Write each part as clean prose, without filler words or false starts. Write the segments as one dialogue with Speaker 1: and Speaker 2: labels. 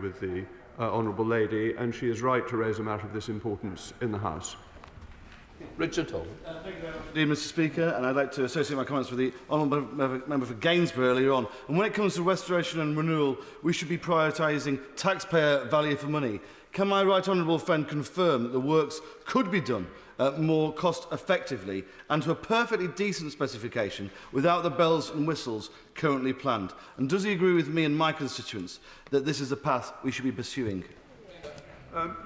Speaker 1: with the honourable lady, and she is right to raise a matter of this importance in the House.
Speaker 2: Richard Hall.
Speaker 3: Thank you very much indeed, Mr. Speaker, and I'd like to associate my comments with the honourable member for Gainsborough earlier on. And when it comes to restoration and renewal, we should be prioritising taxpayer value for money. Can my right honourable friend confirm that the works could be done more cost-effectively and to a perfectly decent specification without the bells and whistles currently planned? And does he agree with me and my constituents that this is the path we should be pursuing?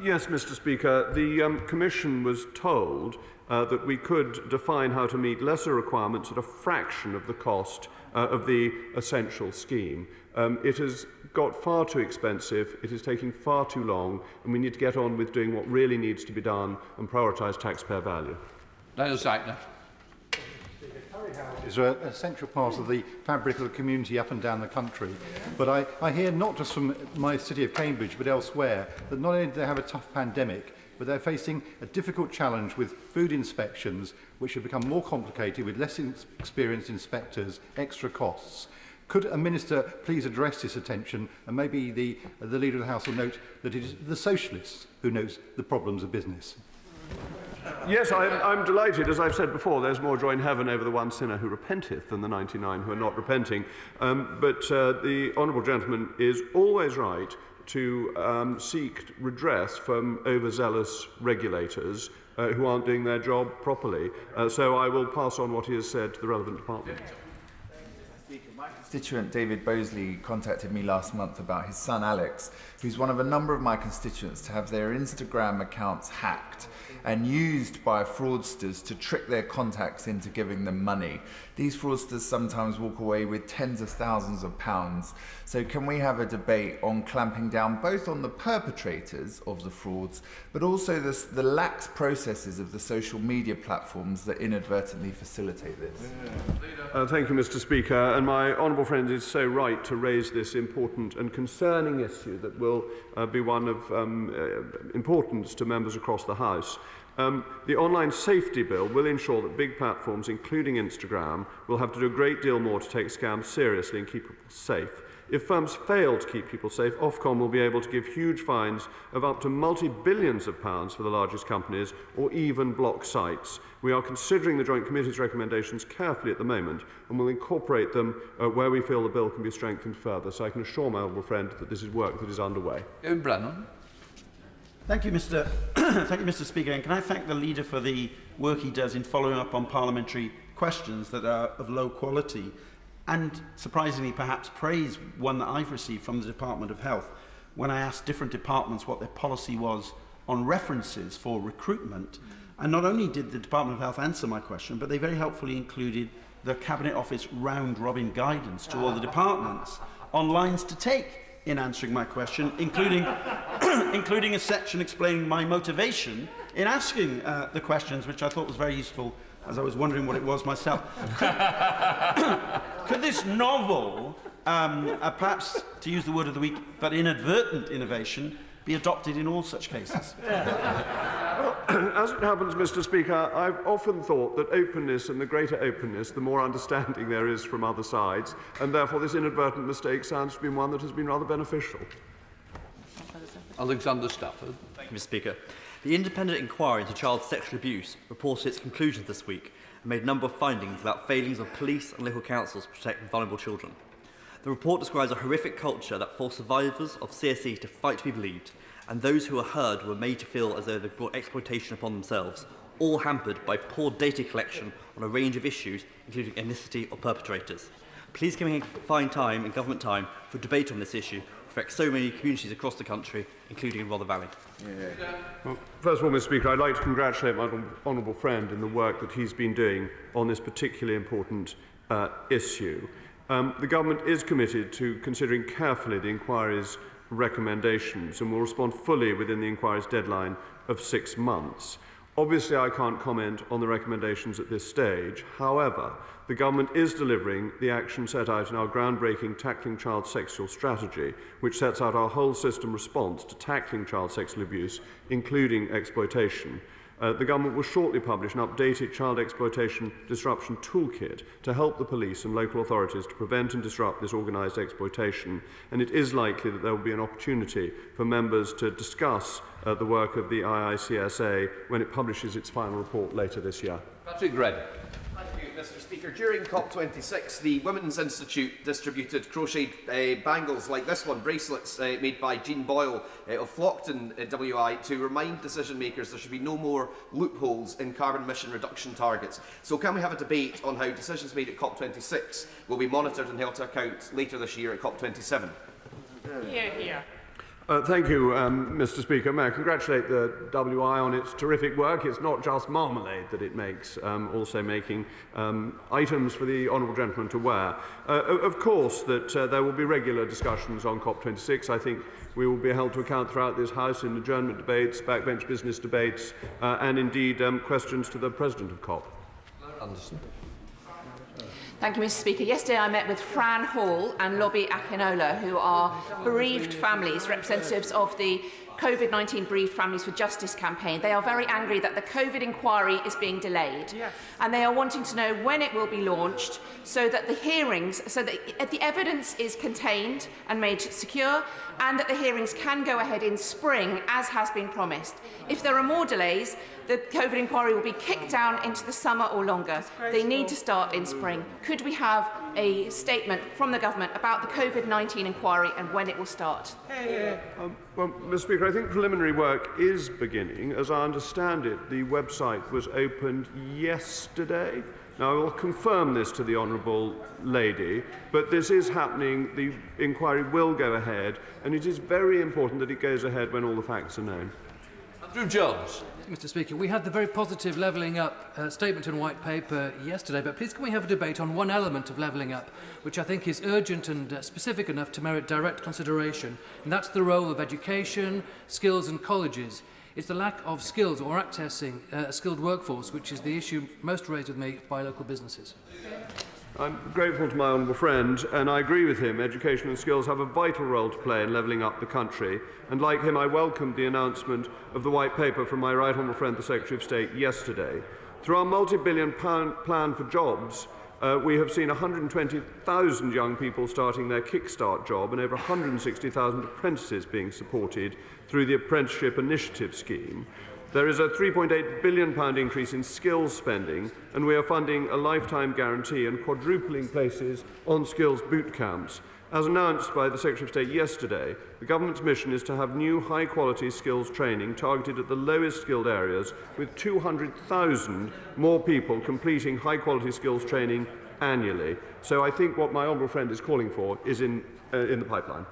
Speaker 1: Yes, Mr. Speaker. The Commission was told that we could define how to meet lesser requirements at a fraction of the cost of the essential scheme. It has got far too expensive, it is taking far too long, and we need to get on with doing what really needs to be done and prioritise taxpayer value.
Speaker 2: Daniel Sackner.
Speaker 4: Is a central part of the fabric of the community up and down the country. But I hear not just from my city of Cambridge but elsewhere that not only do they have a tough pandemic, but they're facing a difficult challenge with food inspections which have become more complicated with less experienced inspectors, extra costs. Could a minister please address this attention, and maybe the Leader of the House will note that it is the Socialists who knows the problems of business?
Speaker 1: Yes, I'm delighted. As I've said before, there's more joy in heaven over the one sinner who repenteth than the 99 who are not repenting. But the honourable gentleman is always right to seek redress from overzealous regulators who aren't doing their job properly. So I will pass on what he has said to the relevant department.
Speaker 5: My constituent David Bosley contacted me last month about his son Alex, who's one of a number of my constituents to have their Instagram accounts hacked and used by fraudsters to trick their contacts into giving them money. These fraudsters sometimes walk away with tens of thousands of pounds. So can we have a debate on clamping down both on the perpetrators of the frauds, but also the lax processes of the social media platforms that inadvertently facilitate this?
Speaker 1: Thank you, Mr. Speaker. And my honourable friend is so right to raise this important and concerning issue that will be one of importance to members across the House. The online safety bill will ensure that big platforms, including Instagram, will have to do a great deal more to take scams seriously and keep people safe. If firms fail to keep people safe, Ofcom will be able to give huge fines of up to multi-billions of pounds for the largest companies, or even block sites. We are considering the Joint Committee's recommendations carefully at the moment and will incorporate them where we feel the bill can be strengthened further. So I can assure my honourable friend that this is work that is underway.
Speaker 2: Owen Brennan.
Speaker 6: Thank you, Mr. Speaker, and can I thank the leader for the work he does in following up on parliamentary questions that are of low quality, and surprisingly perhaps praise one that I've received from the Department of Health when I asked different departments what their policy was on references for recruitment. And not only did the Department of Health answer my question, but they very helpfully included the Cabinet Office round-robin guidance to all the departments on lines to take in answering my question, including a section explaining my motivation in asking the questions, which I thought was very useful, as I was wondering what it was myself. Could this novel, perhaps to use the word of the week, but inadvertent innovation, be adopted in all such cases?
Speaker 1: Well, as it happens, Mr. Speaker, I've often thought that openness, and the greater openness, the more understanding there is from other sides, and therefore this inadvertent mistake sounds to be one that has been rather beneficial.
Speaker 2: Alexander Stafford.
Speaker 7: Thank you, Mr. Speaker. The independent inquiry into child sexual abuse reported its conclusions this week and made a number of findings about failings of police and local councils to protect vulnerable children. The report describes a horrific culture that forced survivors of CSE to fight to be believed, and those who were heard were made to feel as though they brought exploitation upon themselves, all hampered by poor data collection on a range of issues, including ethnicity or perpetrators. Please can we find time in government time for debate on this issue, which affects so many communities across the country, including in Rother Valley.
Speaker 1: Well, first of all, Mr. Speaker, I'd like to congratulate my honourable friend in the work that he's been doing on this particularly important issue. The government is committed to considering carefully the inquiry's recommendations and will respond fully within the inquiry's deadline of 6 months. Obviously, I can't comment on the recommendations at this stage. However, the government is delivering the action set out in our groundbreaking Tackling Child Sexual Strategy, which sets out our whole system response to tackling child sexual abuse, including exploitation. The government will shortly publish an updated child exploitation disruption toolkit to help the police and local authorities to prevent and disrupt this organised exploitation, and it is likely that there will be an opportunity for members to discuss the work of the IICSA when it publishes its final report later this year.
Speaker 2: Patrick Redden.
Speaker 8: Thank you, Mr. Speaker. During COP26, the Women's Institute distributed crocheted bangles like this one, bracelets made by Jean Boyle of Flockton, WI, to remind decision makers there should be no more loopholes in carbon emission reduction targets. So can we have a debate on how decisions made at COP26 will be monitored and held to account later this year at COP27?
Speaker 9: Hear, hear.
Speaker 1: Thank you, Mr. Speaker. May I congratulate the WI on its terrific work. It's not just marmalade that it makes, also making items for the honourable gentleman to wear. Of course, that there will be regular discussions on COP26. I think we will be held to account throughout this House in adjournment debates, backbench business debates, and indeed questions to the President of COP.
Speaker 2: Anderson.
Speaker 9: Thank you, Mr. Speaker. Yesterday I met with Fran Hall and Lobby Akinola, who are bereaved families, representatives of the COVID-19 Bereaved Families for Justice campaign. They are very angry that the COVID inquiry is being delayed, and they are wanting to know when it will be launched so that the hearings, so that the evidence is contained and made secure, and that the hearings can go ahead in spring as has been promised. If there are more delays, the COVID inquiry will be kicked down into the summer or longer. They need to start in spring. Could we have a statement from the government about the COVID-19 inquiry and when it will start?
Speaker 1: Well, Mr. Speaker, I think preliminary work is beginning. As I understand it, the website was opened yesterday. Now, I will confirm this to the Honourable Lady, but this is happening. The inquiry will go ahead, and it is very important that it goes ahead when all the facts are known.
Speaker 2: Andrew Jones.
Speaker 10: Mr. Speaker, we had the very positive levelling up statement and white paper yesterday, but please can we have a debate on one element of levelling up, which I think is urgent and specific enough to merit direct consideration, and that's the role of education, skills and colleges. It's the lack of skills or accessing a skilled workforce, which is the issue most raised with me by local businesses.
Speaker 1: I'm grateful to my honourable friend, and I agree with him. Education and skills have a vital role to play in levelling up the country, and like him, I welcomed the announcement of the white paper from my right honourable friend, the Secretary of State, yesterday. Through our multi-billion-pound plan for jobs, we have seen 120,000 young people starting their Kickstart job and over 160,000 apprentices being supported through the Apprenticeship Initiative Scheme. There is a £3.8 billion increase in skills spending, and we are funding a lifetime guarantee and quadrupling places on skills boot camps. As announced by the Secretary of State yesterday, the government's mission is to have new high-quality skills training targeted at the lowest skilled areas, with 200,000 more people completing high-quality skills training annually. So I think what my honourable friend is calling for is in the pipeline.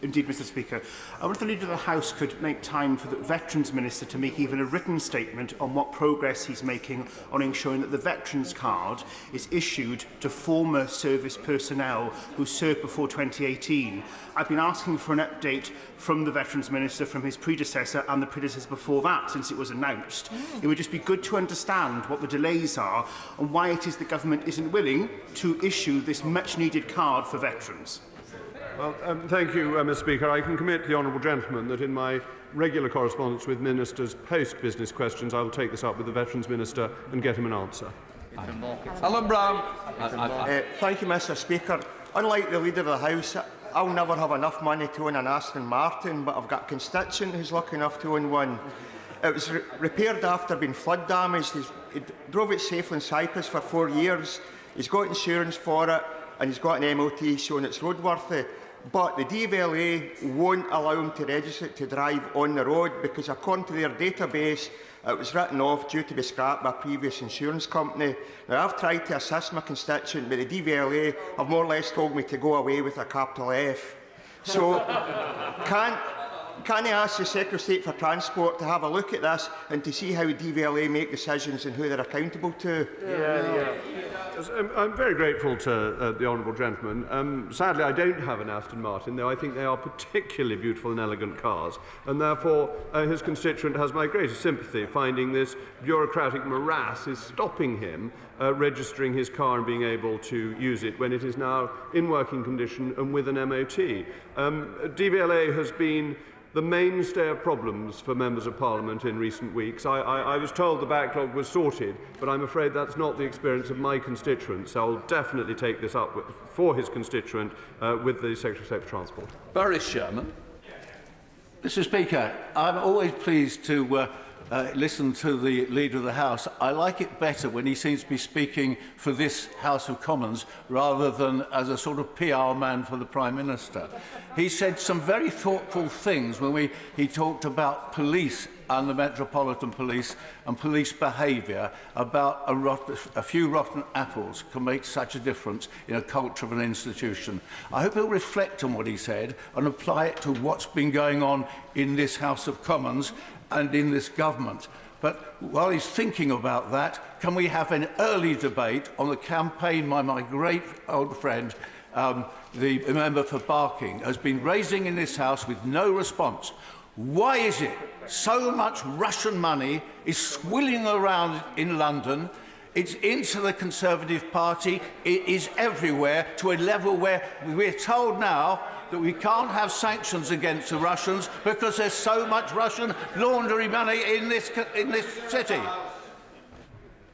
Speaker 11: Indeed, Mr. Speaker. I wonder if the Leader of the House could make time for the Veterans Minister to make even a written statement on what progress he's making on ensuring that the Veterans Card is issued to former service personnel who served before 2018. I've been asking for an update from the Veterans Minister, from his predecessor and the predecessor before that, since it was announced. It would just be good to understand what the delays are and why it is the government isn't willing to issue this much-needed card for veterans.
Speaker 1: Well, thank you, Mr. Speaker. I can commit to the honourable gentleman that in my regular correspondence with ministers post-business questions, I will take this up with the Veterans Minister and get him an answer.
Speaker 2: Alan Brown.
Speaker 12: Thank you, Mr. Speaker. Unlike the Leader of the House, I'll never have enough money to own an Aston Martin, but I've got a constituent who's lucky enough to own one. It was repaired after being flood damaged. He drove it safely in Cyprus for 4 years. He's got insurance for it, and he's got an MOT showing it's roadworthy. But the DVLA won't allow him to register it to drive on the road because, according to their database, it was written off due to be scrapped by a previous insurance company. Now, I've tried to assist my constituent, but the DVLA have more or less told me to go away with a capital F. So, can I ask the Secretary of State for Transport to have a look at this and to see how DVLA make decisions and who they're accountable to?
Speaker 1: I'm very grateful to the honourable gentleman. Sadly, I don't have an Aston Martin, though I think they are particularly beautiful and elegant cars, and therefore his constituent has my greatest sympathy, finding this bureaucratic morass is stopping him registering his car and being able to use it when it is now in working condition and with an MOT. DVLA has been the mainstay of problems for members of Parliament in recent weeks. I was told the backlog was sorted, but I'm afraid that's not the experience of my constituents. I'll definitely take this up for his constituent with the Secretary of State for Transport.
Speaker 2: Boris Sherman.
Speaker 13: Mr. Speaker, I'm always pleased to listen to the Leader of the House. I like it better when he seems to be speaking for this House of Commons rather than as a sort of PR man for the Prime Minister. He said some very thoughtful things when he talked about police and the Metropolitan Police and police behaviour, about a few rotten apples can make such a difference in a culture of an institution. I hope he'll reflect on what he said and apply it to what's been going on in this House of Commons and in this government. But while he's thinking about that, can we have an early debate on the campaign my great old friend, the member for Barking, has been raising in this House with no response? Why is it so much Russian money is swilling around in London? It's into the Conservative Party. It is everywhere, to a level where we're told now that we can't have sanctions against the Russians because there's so much Russian laundry money in this city.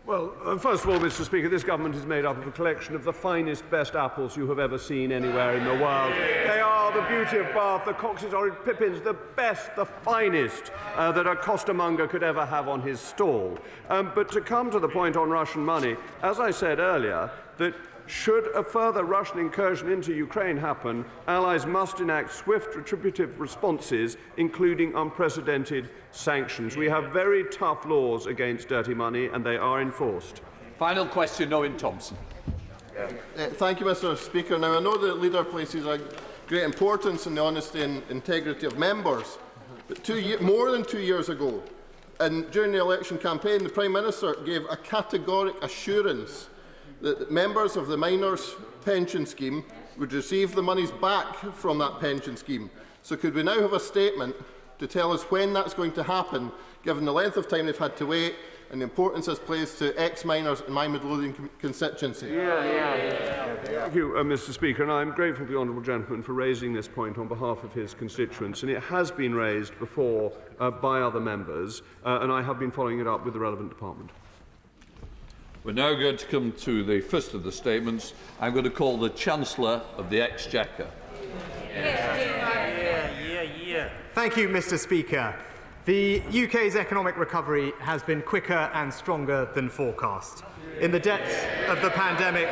Speaker 1: Well, first of all, Mr. Speaker, this government is made up of a collection of the finest, best apples you have ever seen anywhere in the world. They are the beauty of Bath, the Cox's Orange Pippins, the best, the finest that a costermonger could ever have on his stall. But to come to the point on Russian money, as I said earlier, that should a further Russian incursion into Ukraine happen, allies must enact swift retributive responses, including unprecedented sanctions. We have very tough laws against dirty money, and they are enforced.
Speaker 2: Final question, Owen Thompson.
Speaker 14: Thank you, Mr. Speaker. Now, I know the Leader places a great importance in the honesty and integrity of members, but more than 2 years ago, and during the election campaign, the Prime Minister gave a categoric assurance that members of the miners' pension scheme would receive the monies back from that pension scheme. So could we now have a statement to tell us when that's going to happen, given the length of time they've had to wait and the importance it's placed to ex-miners in my Midlothian constituency?
Speaker 1: Thank you, Mr. Speaker, and I'm grateful to the honourable gentleman for raising this point on behalf of his constituents, and it has been raised before by other members, and I have been following it up with the relevant department.
Speaker 2: We're now going to come to the first of the statements. I'm going to call the Chancellor of the Exchequer.
Speaker 15: Thank you, Mr. Speaker. The UK's economic recovery has been quicker and stronger than forecast. In the depths of the pandemic,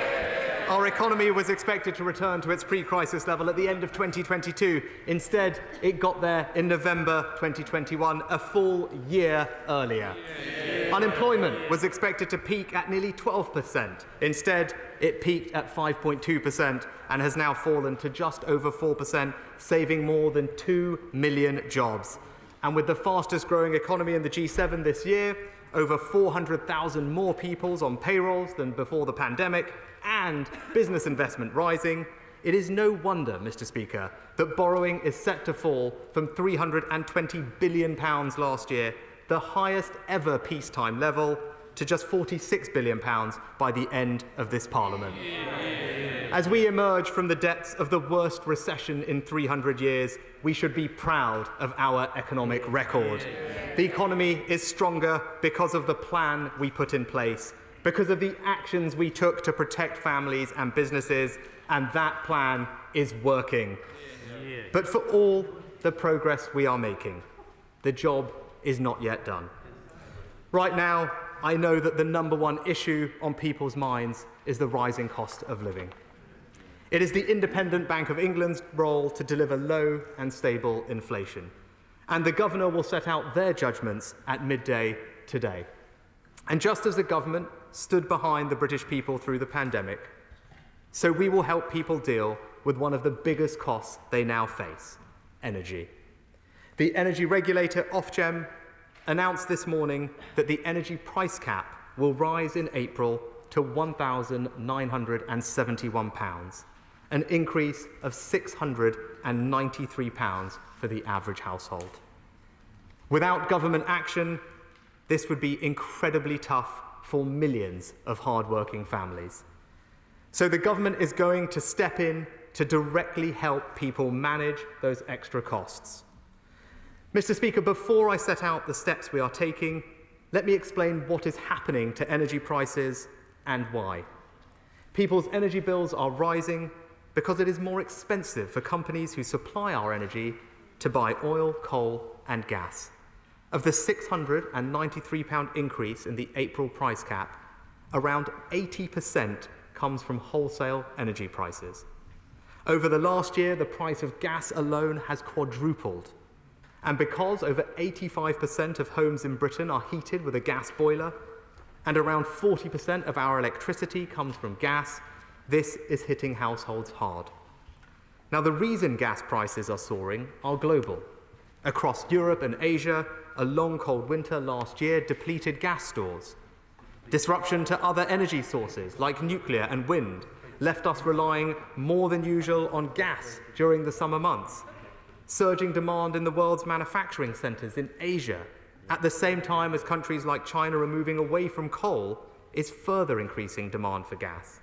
Speaker 15: our economy was expected to return to its pre-crisis level at the end of 2022. Instead, it got there in November 2021, a full year earlier. Unemployment was expected to peak at nearly 12%. Instead, it peaked at 5.2% and has now fallen to just over 4%, saving more than 2 million jobs. And with the fastest growing economy in the G7 this year, over 400,000 more people on payrolls than before the pandemic, and business investment rising, it is no wonder, Mr. Speaker, that borrowing is set to fall from £320 billion last year, the highest ever peacetime level, to just £46 billion by the end of this Parliament. As we emerge from the depths of the worst recession in 300 years, we should be proud of our economic record. The economy is stronger because of the plan we put in place, because of the actions we took to protect families and businesses, and that plan is working. But for all the progress we are making, the job is not yet done. Right now, I know that the #1 issue on people's minds is the rising cost of living. It is the Independent Bank of England's role to deliver low and stable inflation. And the Governor will set out their judgments at midday today. And just as the government stood behind the British people through the pandemic, so we will help people deal with one of the biggest costs they now face: energy. The energy regulator, Ofgem, announced this morning that the energy price cap will rise in April to £1,971, an increase of £693 for the average household. Without government action, this would be incredibly tough for millions of hard-working families. So the government is going to step in to directly help people manage those extra costs. Mr. Speaker, before I set out the steps we are taking, let me explain what is happening to energy prices and why. People's energy bills are rising because it is more expensive for companies who supply our energy to buy oil, coal and gas. Of the £693 increase in the April price cap, around 80% comes from wholesale energy prices. Over the last year, the price of gas alone has quadrupled. And because over 85% of homes in Britain are heated with a gas boiler, and around 40% of our electricity comes from gas, this is hitting households hard. Now, the reason gas prices are soaring are global. Across Europe and Asia, a long cold winter last year depleted gas stores. Disruption to other energy sources like nuclear and wind left us relying more than usual on gas during the summer months. Surging demand in the world's manufacturing centres in Asia, at the same time as countries like China are moving away from coal, is further increasing demand for gas.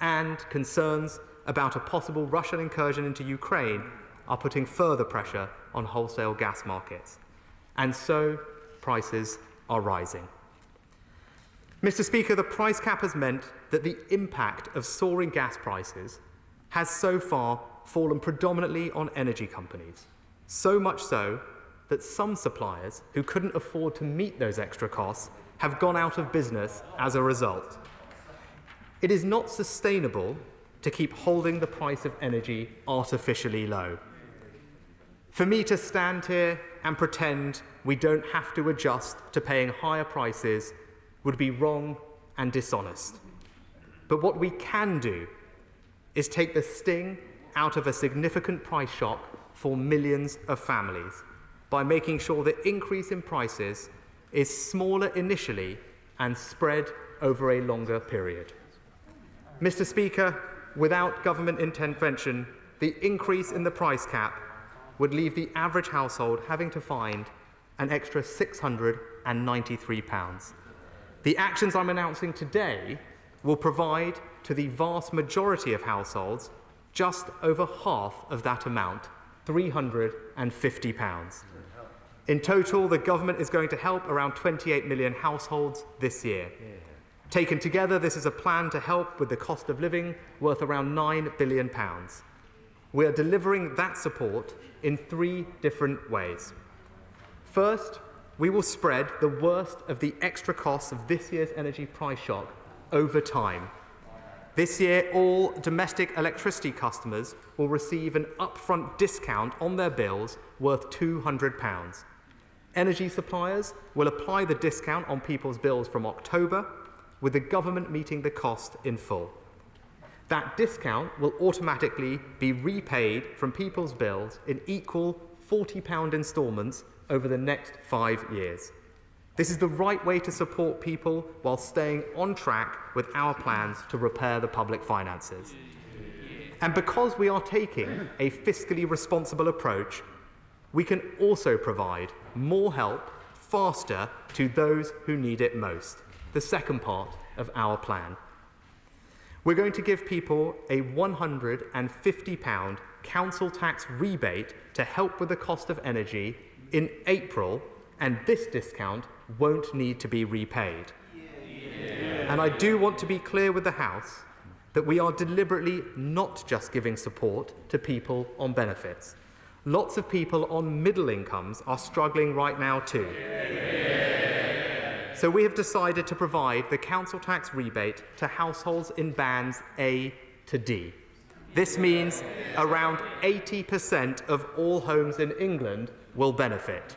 Speaker 15: And concerns about a possible Russian incursion into Ukraine are putting further pressure on wholesale gas markets. And so, prices are rising. Mr. Speaker, the price cap has meant that the impact of soaring gas prices has so far fallen predominantly on energy companies, so much so that some suppliers who couldn't afford to meet those extra costs have gone out of business as a result. It is not sustainable to keep holding the price of energy artificially low. For me to stand here and pretend we don't have to adjust to paying higher prices would be wrong and dishonest. But what we can do is take the sting out of a significant price shock for millions of families by making sure the increase in prices is smaller initially and spread over a longer period. Mr. Speaker, without government intervention, the increase in the price cap would leave the average household having to find an extra £693. The actions I'm announcing today will provide to the vast majority of households just over half of that amount, £350. In total, the government is going to help around 28 million households this year. Taken together, this is a plan to help with the cost of living worth around £9 billion. We are delivering that support in 3 different ways. First, we will spread the worst of the extra costs of this year's energy price shock over time. This year, all domestic electricity customers will receive an upfront discount on their bills worth £200. Energy suppliers will apply the discount on people's bills from October, with the government meeting the cost in full. That discount will automatically be repaid from people's bills in equal £40 instalments over the next 5 years. This is the right way to support people while staying on track with our plans to repair the public finances. And because we are taking a fiscally responsible approach, we can also provide more help faster to those who need it most, the second part of our plan. We're going to give people a £150 council tax rebate to help with the cost of energy in April, and this discount won't need to be repaid. And I do want to be clear with the House that we are deliberately not just giving support to people on benefits. Lots of people on middle incomes are struggling right now too. So we have decided to provide the council tax rebate to households in bands A to D. This means around 80% of all homes in England will benefit.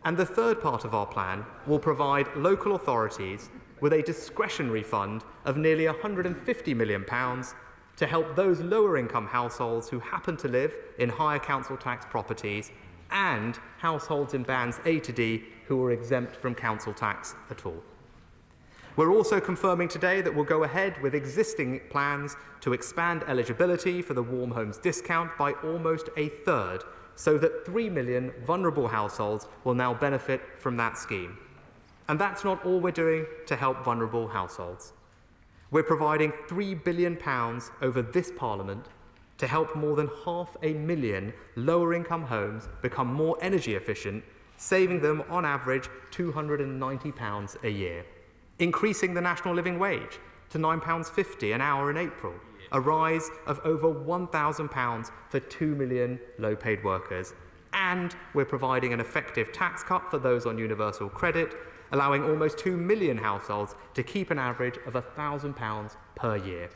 Speaker 15: And the third part of our plan will provide local authorities with a discretionary fund of nearly £150 million to help those lower income households who happen to live in higher council tax properties and households in bands A to D who are exempt from council tax at all. We're also confirming today that we'll go ahead with existing plans to expand eligibility for the Warm Homes discount by almost a third, so that 3 million vulnerable households will now benefit from that scheme. And that's not all we're doing to help vulnerable households. We're providing £3 billion over this Parliament to help more than 500,000 lower-income homes become more energy efficient, saving them on average £290 a year. Increasing the national living wage to £9.50 an hour in April, a rise of over £1,000 for 2 million low-paid workers. And we're providing an effective tax cut for those on universal credit, allowing almost 2 million households to keep an average of £1,000 per year.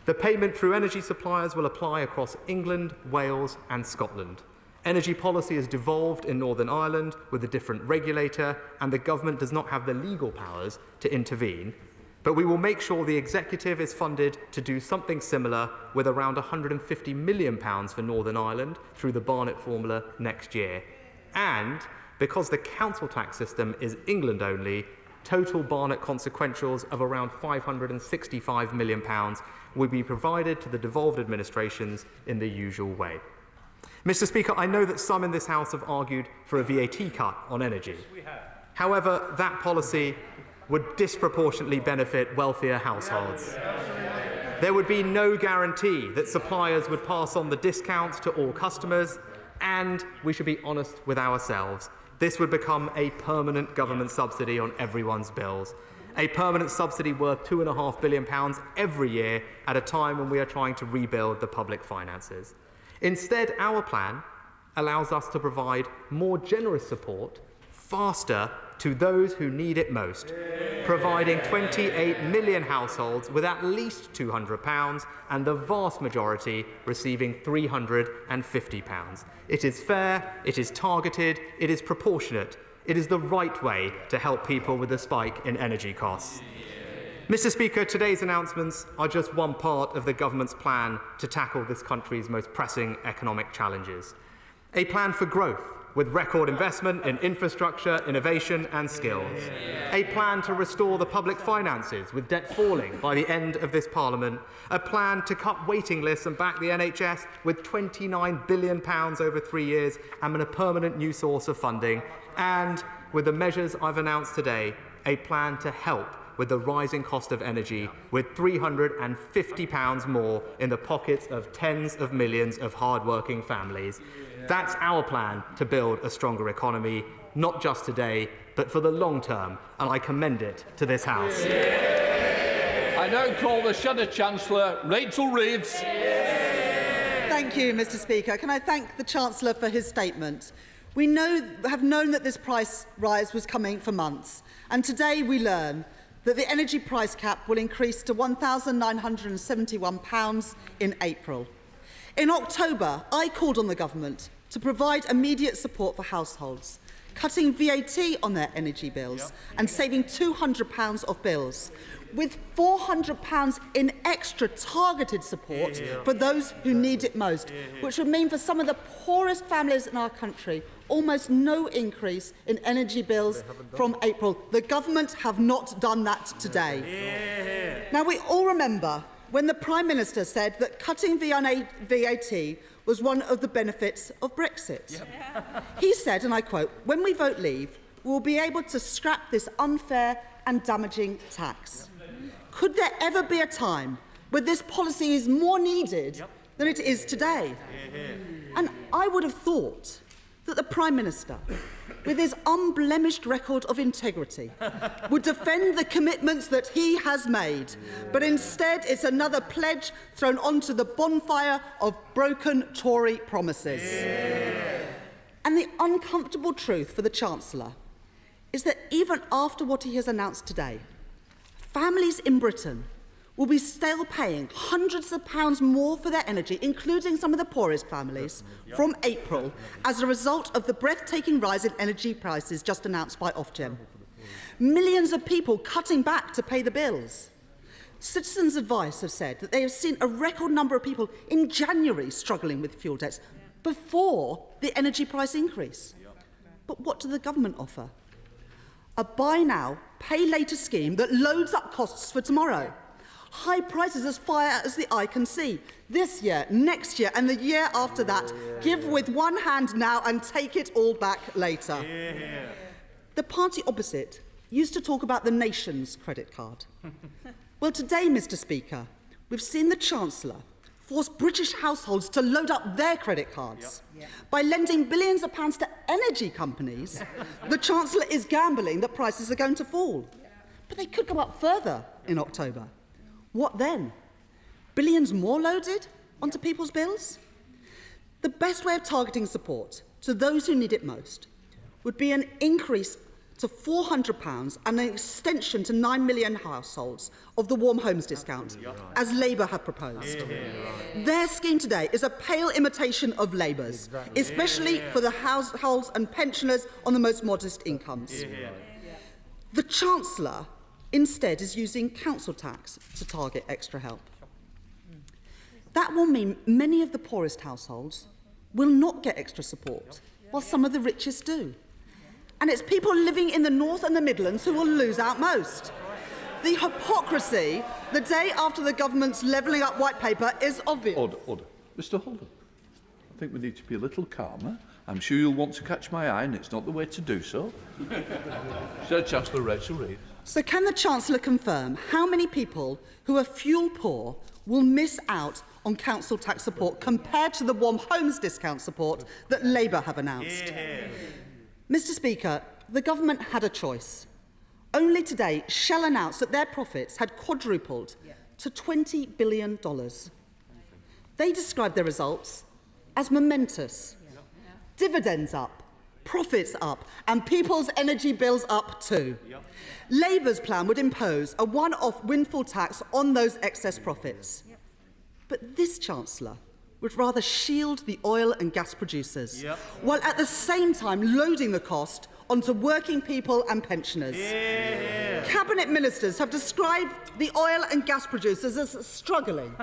Speaker 15: The payment through energy suppliers will apply across England, Wales and Scotland. Energy policy is devolved in Northern Ireland with a different regulator, and the government does not have the legal powers to intervene. But we will make sure the executive is funded to do something similar, with around £150 million for Northern Ireland through the Barnett formula next year. And because the council tax system is England only, total Barnett consequentials of around £565 million will be provided to the devolved administrations in the usual way. Mr. Speaker, I know that some in this House have argued for a VAT cut on energy. However, that policy would disproportionately benefit wealthier households. There would be no guarantee that suppliers would pass on the discounts to all customers, and we should be honest with ourselves. This would become a permanent government subsidy on everyone's bills. A permanent subsidy worth £2.5 billion every year at a time when we are trying to rebuild the public finances. Instead, our plan allows us to provide more generous support faster to those who need it most, providing 28 million households with at least £200 and the vast majority receiving £350. It is fair, it is targeted, it is proportionate. It is the right way to help people with a spike in energy costs. Mr. Speaker, today's announcements are just one part of the government's plan to tackle this country's most pressing economic challenges. A plan for growth, with record investment in infrastructure, innovation and skills. A plan to restore the public finances, with debt falling by the end of this Parliament. A plan to cut waiting lists and back the NHS with £29 billion over 3 years and a permanent new source of funding. And, with the measures I've announced today, a plan to help with the rising cost of energy, with £350 more in the pockets of tens of millions of hard-working families. That's our plan to build a stronger economy, not just today, but for the long term, and I commend it to this House.
Speaker 2: I now call the Shadow Chancellor, Rachel Reeves.
Speaker 16: Thank you, Mr. Speaker. Can I thank the Chancellor for his statement? We have known that this price rise was coming for months, and today we learn that the energy price cap will increase to £1,971 in April. In October, I called on the government to provide immediate support for households, cutting VAT on their energy bills and saving £200 off bills, with £400 in extra targeted support for those who need it most, which would mean for some of the poorest families in our country almost no increase in energy bills from April. The government have not done that today. Now, we all remember when the Prime Minister said that cutting VAT was one of the benefits of Brexit. He said, and I quote, "When we vote leave, we will be able to scrap this unfair and damaging tax." Could there ever be a time where this policy is more needed than it is today? And I would have thought that the Prime Minister, with his unblemished record of integrity, would defend the commitments that he has made. But instead, it's another pledge thrown onto the bonfire of broken Tory promises. And the uncomfortable truth for the Chancellor is that even after what he has announced today, families in Britain will be still paying hundreds of pounds more for their energy, including some of the poorest families, from April as a result of the breathtaking rise in energy prices just announced by Ofgem. Millions of people cutting back to pay the bills. Citizens' Advice have said that they have seen a record number of people in January struggling with fuel debts before the energy price increase. But what does the government offer? A buy now, pay later scheme that loads up costs for tomorrow. High prices as far as the eye can see. This year, next year and the year after that. Give with one hand now and take it all back later. The party opposite used to talk about the nation's credit card. Well, today, Mr. Speaker, we've seen the Chancellor force British households to load up their credit cards. By lending billions of pounds to energy companies, the Chancellor is gambling that prices are going to fall. But they could go up further in October. What then? Billions more loaded onto people's bills? The best way of targeting support to those who need it most would be an increase to £400 and an extension to 9 million households of the Warm Homes discount, as Labour have proposed. Their scheme today is a pale imitation of Labour's, especially for the households and pensioners on the most modest incomes. The Chancellor instead is using council tax to target extra help. That will mean many of the poorest households will not get extra support, while some of the richest do. And it's people living in the North and the Midlands who will lose out most. The hypocrisy the day after the government's levelling up white paper is obvious.
Speaker 2: Order. Mr Holden, I think we need to be a little calmer. I'm sure you'll want to catch my eye, and it's not the way to do so. Sir Chancellor Rachel Reeves.
Speaker 16: So can the Chancellor confirm how many people who are fuel poor will miss out on council tax support compared to the Warm Homes discount support that Labour have announced? Mr Speaker, the government had a choice. Only today, Shell announced that their profits had quadrupled to $20 billion. They described their results as momentous. Dividends up, profits up, and people's energy bills up too. Labour's plan would impose a one-off windfall tax on those excess profits. But this Chancellor would rather shield the oil and gas producers, while at the same time loading the cost onto working people and pensioners. Cabinet ministers have described the oil and gas producers as struggling.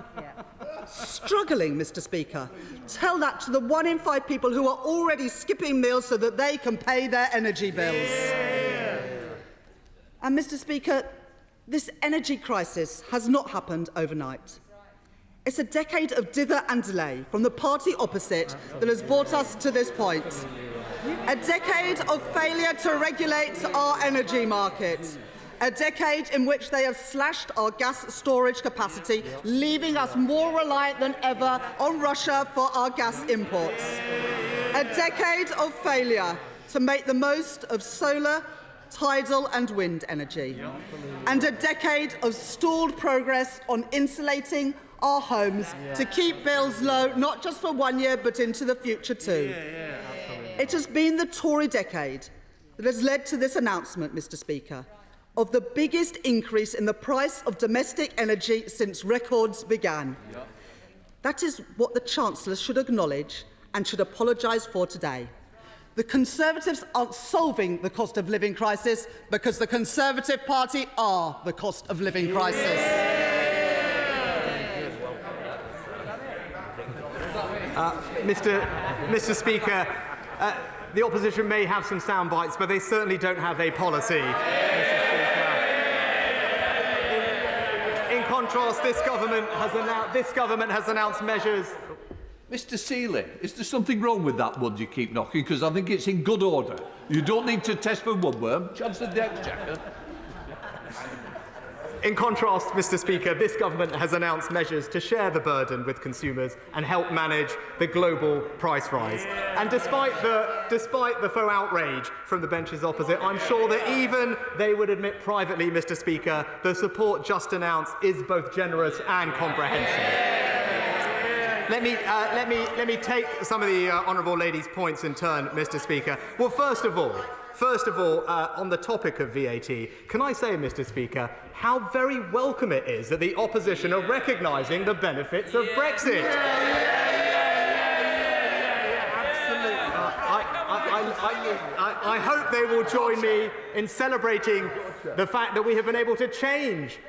Speaker 16: Struggling, Mr Speaker. Tell that to the 1 in 5 people who are already skipping meals so that they can pay their energy bills. And Mr Speaker, this energy crisis has not happened overnight. It's a decade of dither and delay from the party opposite that has brought us to this point. A decade of failure to regulate our energy market. A decade in which they have slashed our gas storage capacity, leaving us more reliant than ever on Russia for our gas imports. A decade of failure to make the most of solar, tidal and wind energy. And a decade of stalled progress on insulating our homes to keep bills low, not just for 1 year, but into the future too. It has been the Tory decade that has led to this announcement, Mr Speaker, of the biggest increase in the price of domestic energy since records began. That is what the Chancellor should acknowledge and should apologise for today. The Conservatives aren't solving the cost of living crisis because the Conservative Party are the cost of living crisis.
Speaker 15: Mr Speaker, the opposition may have some sound bites, but they certainly don't have a policy. In contrast, this government has announced measures.
Speaker 2: Mr Seeley, is there something wrong with that wood you keep knocking? Because I think it's in good order. You don't need to test for woodworm. Chancellor of the Exchequer.
Speaker 15: In contrast, Mr Speaker, this government has announced measures to share the burden with consumers and help manage the global price rise. And despite the faux outrage from the benches opposite, I'm sure that even they would admit privately, Mr Speaker, the support just announced is both generous and comprehensive. Let me take some of the honourable lady's points in turn, Mr Speaker. Well, first of all, on the topic of VAT, can I say, Mr Speaker, how very welcome it is that the opposition are recognising the benefits of Brexit. I hope they will join me in celebrating the fact that we have been able to change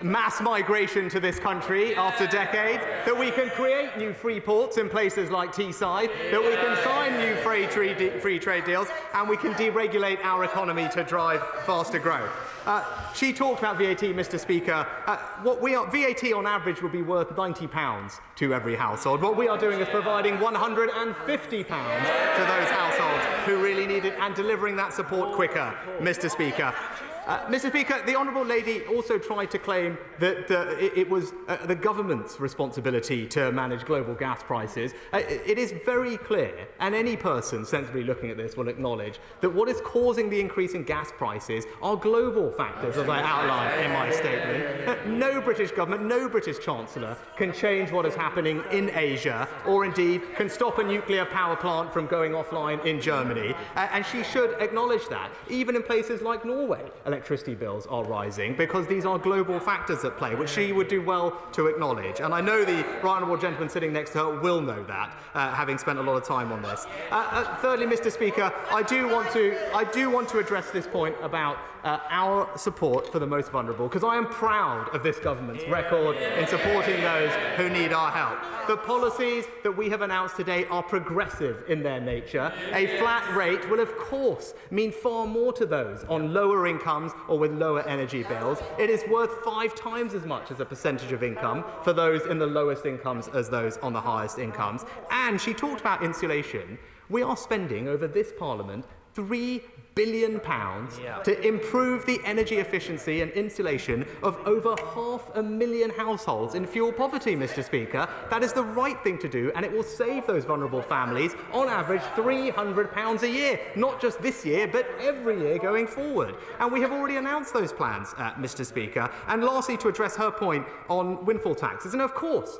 Speaker 15: mass migration to this country after decades, that we can create new free ports in places like Teesside, that we can sign new free trade deals, and we can deregulate our economy to drive faster growth. She talked about VAT, Mr Speaker. VAT on average would be worth £90 to every household. What we are doing is providing £150 to those households who really need it and delivering that support quicker, Mr Speaker. Mr. Speaker, the Honourable Lady also tried to claim that it was the government's responsibility to manage global gas prices. It is very clear, and any person sensibly looking at this will acknowledge, that what is causing the increase in gas prices are global factors, as I outlined in my statement. No British government, no British Chancellor can change what is happening in Asia, or indeed can stop a nuclear power plant from going offline in Germany. And she should acknowledge that. Even in places like Norway, electricity bills are rising because these are global factors at play, which she would do well to acknowledge. And I know the right honourable gentleman sitting next to her will know that, having spent a lot of time on this. Thirdly, Mr. Speaker, I do want to address this point about our support for the most vulnerable, because I am proud of this government's record in supporting those who need our help. The policies that we have announced today are progressive in their nature. A flat rate will, of course, mean far more to those on lower incomes or with lower energy bills. It is worth 5 times as much as a percentage of income for those in the lowest incomes as those on the highest incomes. And she talked about insulation. We are spending over this Parliament £3 billion to improve the energy efficiency and insulation of over 500,000 households in fuel poverty, Mr. Speaker. That is the right thing to do, and it will save those vulnerable families, on average, £300 a year. Not just this year, but every year going forward. And we have already announced those plans, Mr. Speaker. And lastly, to address her point on windfall taxes, and of course,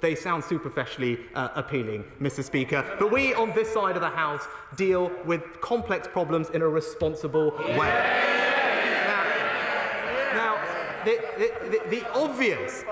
Speaker 15: they sound superficially appealing, Mr. Speaker, but we on this side of the House deal with complex problems in a responsible way. Now, the obvious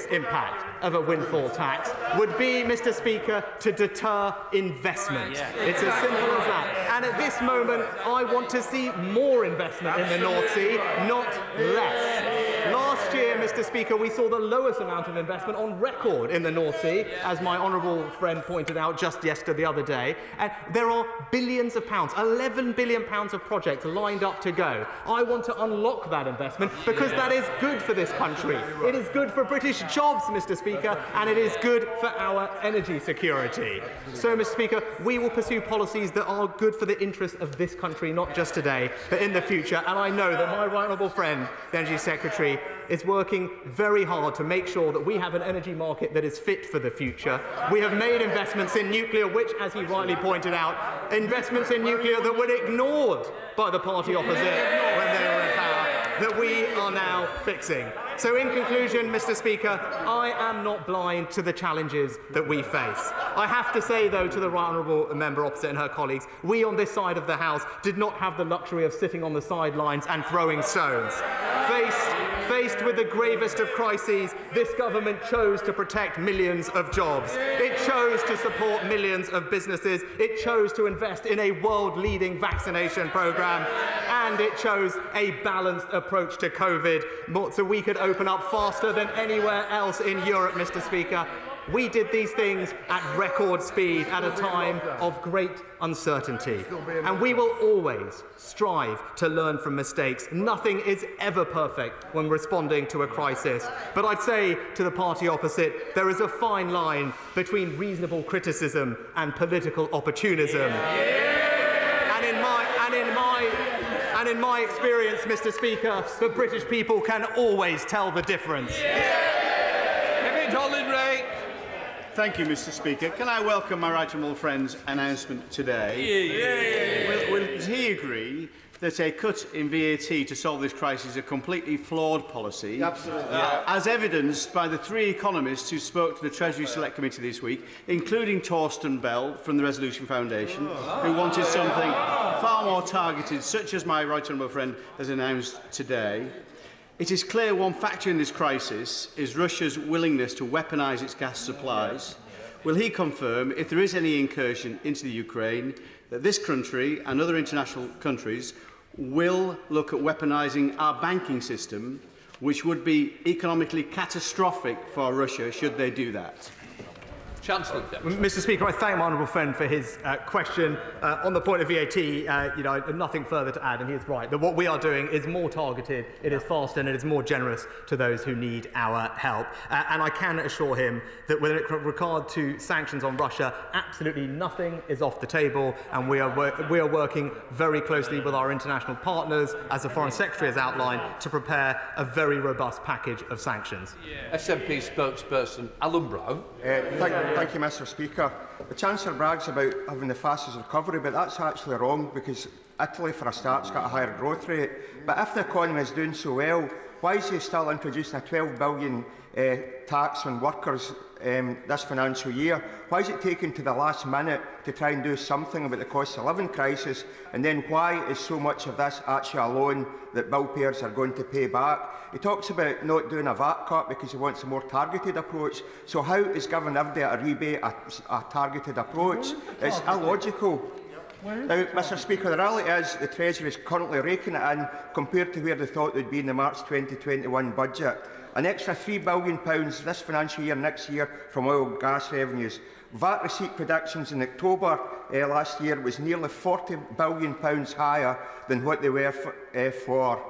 Speaker 15: impact of a windfall tax would be, Mr. Speaker, to deter investment. It's as simple as that. And at this moment, I want to see more investment in the North Sea, not less. Last year, Mr. Speaker, we saw the lowest amount of investment on record in the North Sea, as my honourable friend pointed out just the other day. And there are billions of pounds, £11 billion of projects lined up to go. I want to unlock that investment because that is good for this country. It is good for British jobs, Mr. Speaker, and it is good for our energy security. So, Mr. Speaker, we will pursue policies that are good for the interests of this country, not just today, but in the future. And I know that my right honourable friend, the Energy Secretary, is working very hard to make sure that we have an energy market that is fit for the future. We have made investments in nuclear, which, as he rightly pointed out, investments in nuclear that were ignored by the party opposite when they were in power, that we are now fixing. So in conclusion, Mr. Speaker, I am not blind to the challenges that we face. I have to say, though, to the right honourable member opposite and her colleagues, we on this side of the House did not have the luxury of sitting on the sidelines and throwing stones. Faced with the gravest of crises, this government chose to protect millions of jobs. It chose to support millions of businesses. It chose to invest in a world-leading vaccination programme. And it chose a balanced approach to COVID so we could open up faster than anywhere else in Europe, Mr. Speaker. We did these things at record speed at a time of great uncertainty. And we will always strive to learn from mistakes. Nothing is ever perfect when responding to a crisis. But I'd say to the party opposite, there is a fine line between reasonable criticism and political opportunism. And in my experience, Mr. Speaker, the British people can always tell the difference.
Speaker 17: Thank you, Mr. Speaker. Can I welcome my right honourable friend's announcement today? Will he agree that a cut in VAT to solve this crisis is a completely flawed policy?
Speaker 3: Absolutely.
Speaker 17: As evidenced by the 3 economists who spoke to the Treasury Select Committee this week, including Torsten Bell from the Resolution Foundation, who wanted something far more targeted, such as my right honourable friend has announced today. It is clear one factor in this crisis is Russia's willingness to weaponise its gas supplies. Will he confirm, if there is any incursion into the Ukraine, that this country and other international countries will look at weaponising our banking system, which would be economically catastrophic for Russia should they do that?
Speaker 2: Chancellor.
Speaker 15: Mr. Speaker, I thank my honourable friend for his question. On the point of VAT, I have nothing further to add, and he is right that what we are doing is more targeted, it is faster, and it is more generous to those who need our help. And I can assure him that with regard to sanctions on Russia, absolutely nothing is off the table, and we are working very closely with our international partners, as the Foreign Secretary has outlined, to prepare a very robust package of sanctions.
Speaker 2: SNP spokesperson Alan Brown.
Speaker 12: Thank you, Mr. Speaker. The Chancellor brags about having the fastest recovery, but that's actually wrong, because Italy, for a start, has got a higher growth rate. But if the economy is doing so well, why is he still introducing a 12 billion tax on workers this financial year? Why is it taking to the last minute to try and do something about the cost of living crisis? And then why is so much of this actually a loan that bill payers are going to pay back? He talks about not doing a VAT cut because he wants a more targeted approach. So how is giving everybody a rebate a targeted approach? It's illogical. Now, Mr. Speaker, the reality is the Treasury is currently raking it in compared to where they thought they'd be in the March 2021 budget. An extra £3 billion this financial year, next year, from oil and gas revenues. VAT receipt predictions in October last year was nearly £40 billion higher than what they were for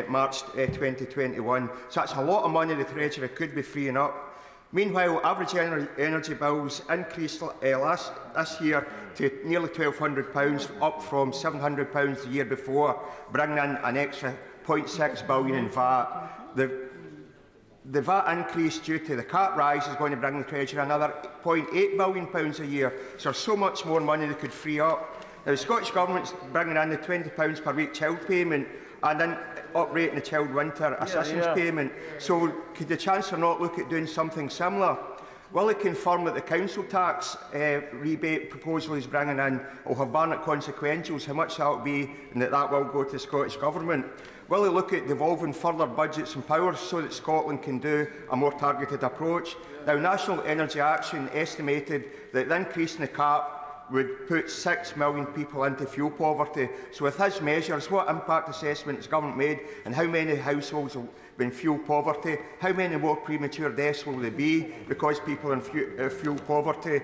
Speaker 12: March 2021. So that's a lot of money the Treasury could be freeing up. Meanwhile, average energy bills increased this year to nearly £1,200, up from £700 the year before, bringing in an extra £0.6 billion in VAT. The VAT increase due to the cap rise is going to bring the Treasury another £0.8 billion a year. So there's so much more money they could free up. Now, the Scottish Government's bringing in the £20 per week child payment and then uprating the child winter assistance payment. So could the Chancellor not look at doing something similar? Will he confirm that the council tax rebate proposal he's bringing in will have Barnett consequentials, how much that will be, and that will go to the Scottish Government? Will he look at devolving further budgets and powers so that Scotland can do a more targeted approach? Now, National Energy Action estimated that the increase in the cap would put 6 million people into fuel poverty. So with his measures, what impact assessment has government made, and how many households will be in fuel poverty? How many more premature deaths will there be because people are in fuel poverty?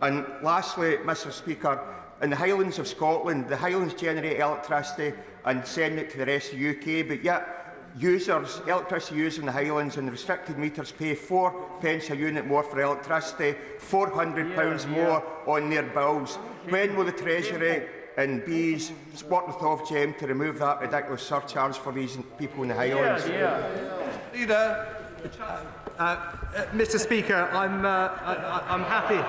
Speaker 12: And lastly, Mr. Speaker, in the Highlands of Scotland, the Highlands generate electricity and send it to the rest of the UK, but yet electricity users in the Highlands and the restricted meters pay 4p a unit more for electricity, £400 more on their bills. When will the Treasury and Bees work with Ofgem to remove that ridiculous surcharge for these people in the Highlands?
Speaker 15: Mr. Speaker, I'm happy.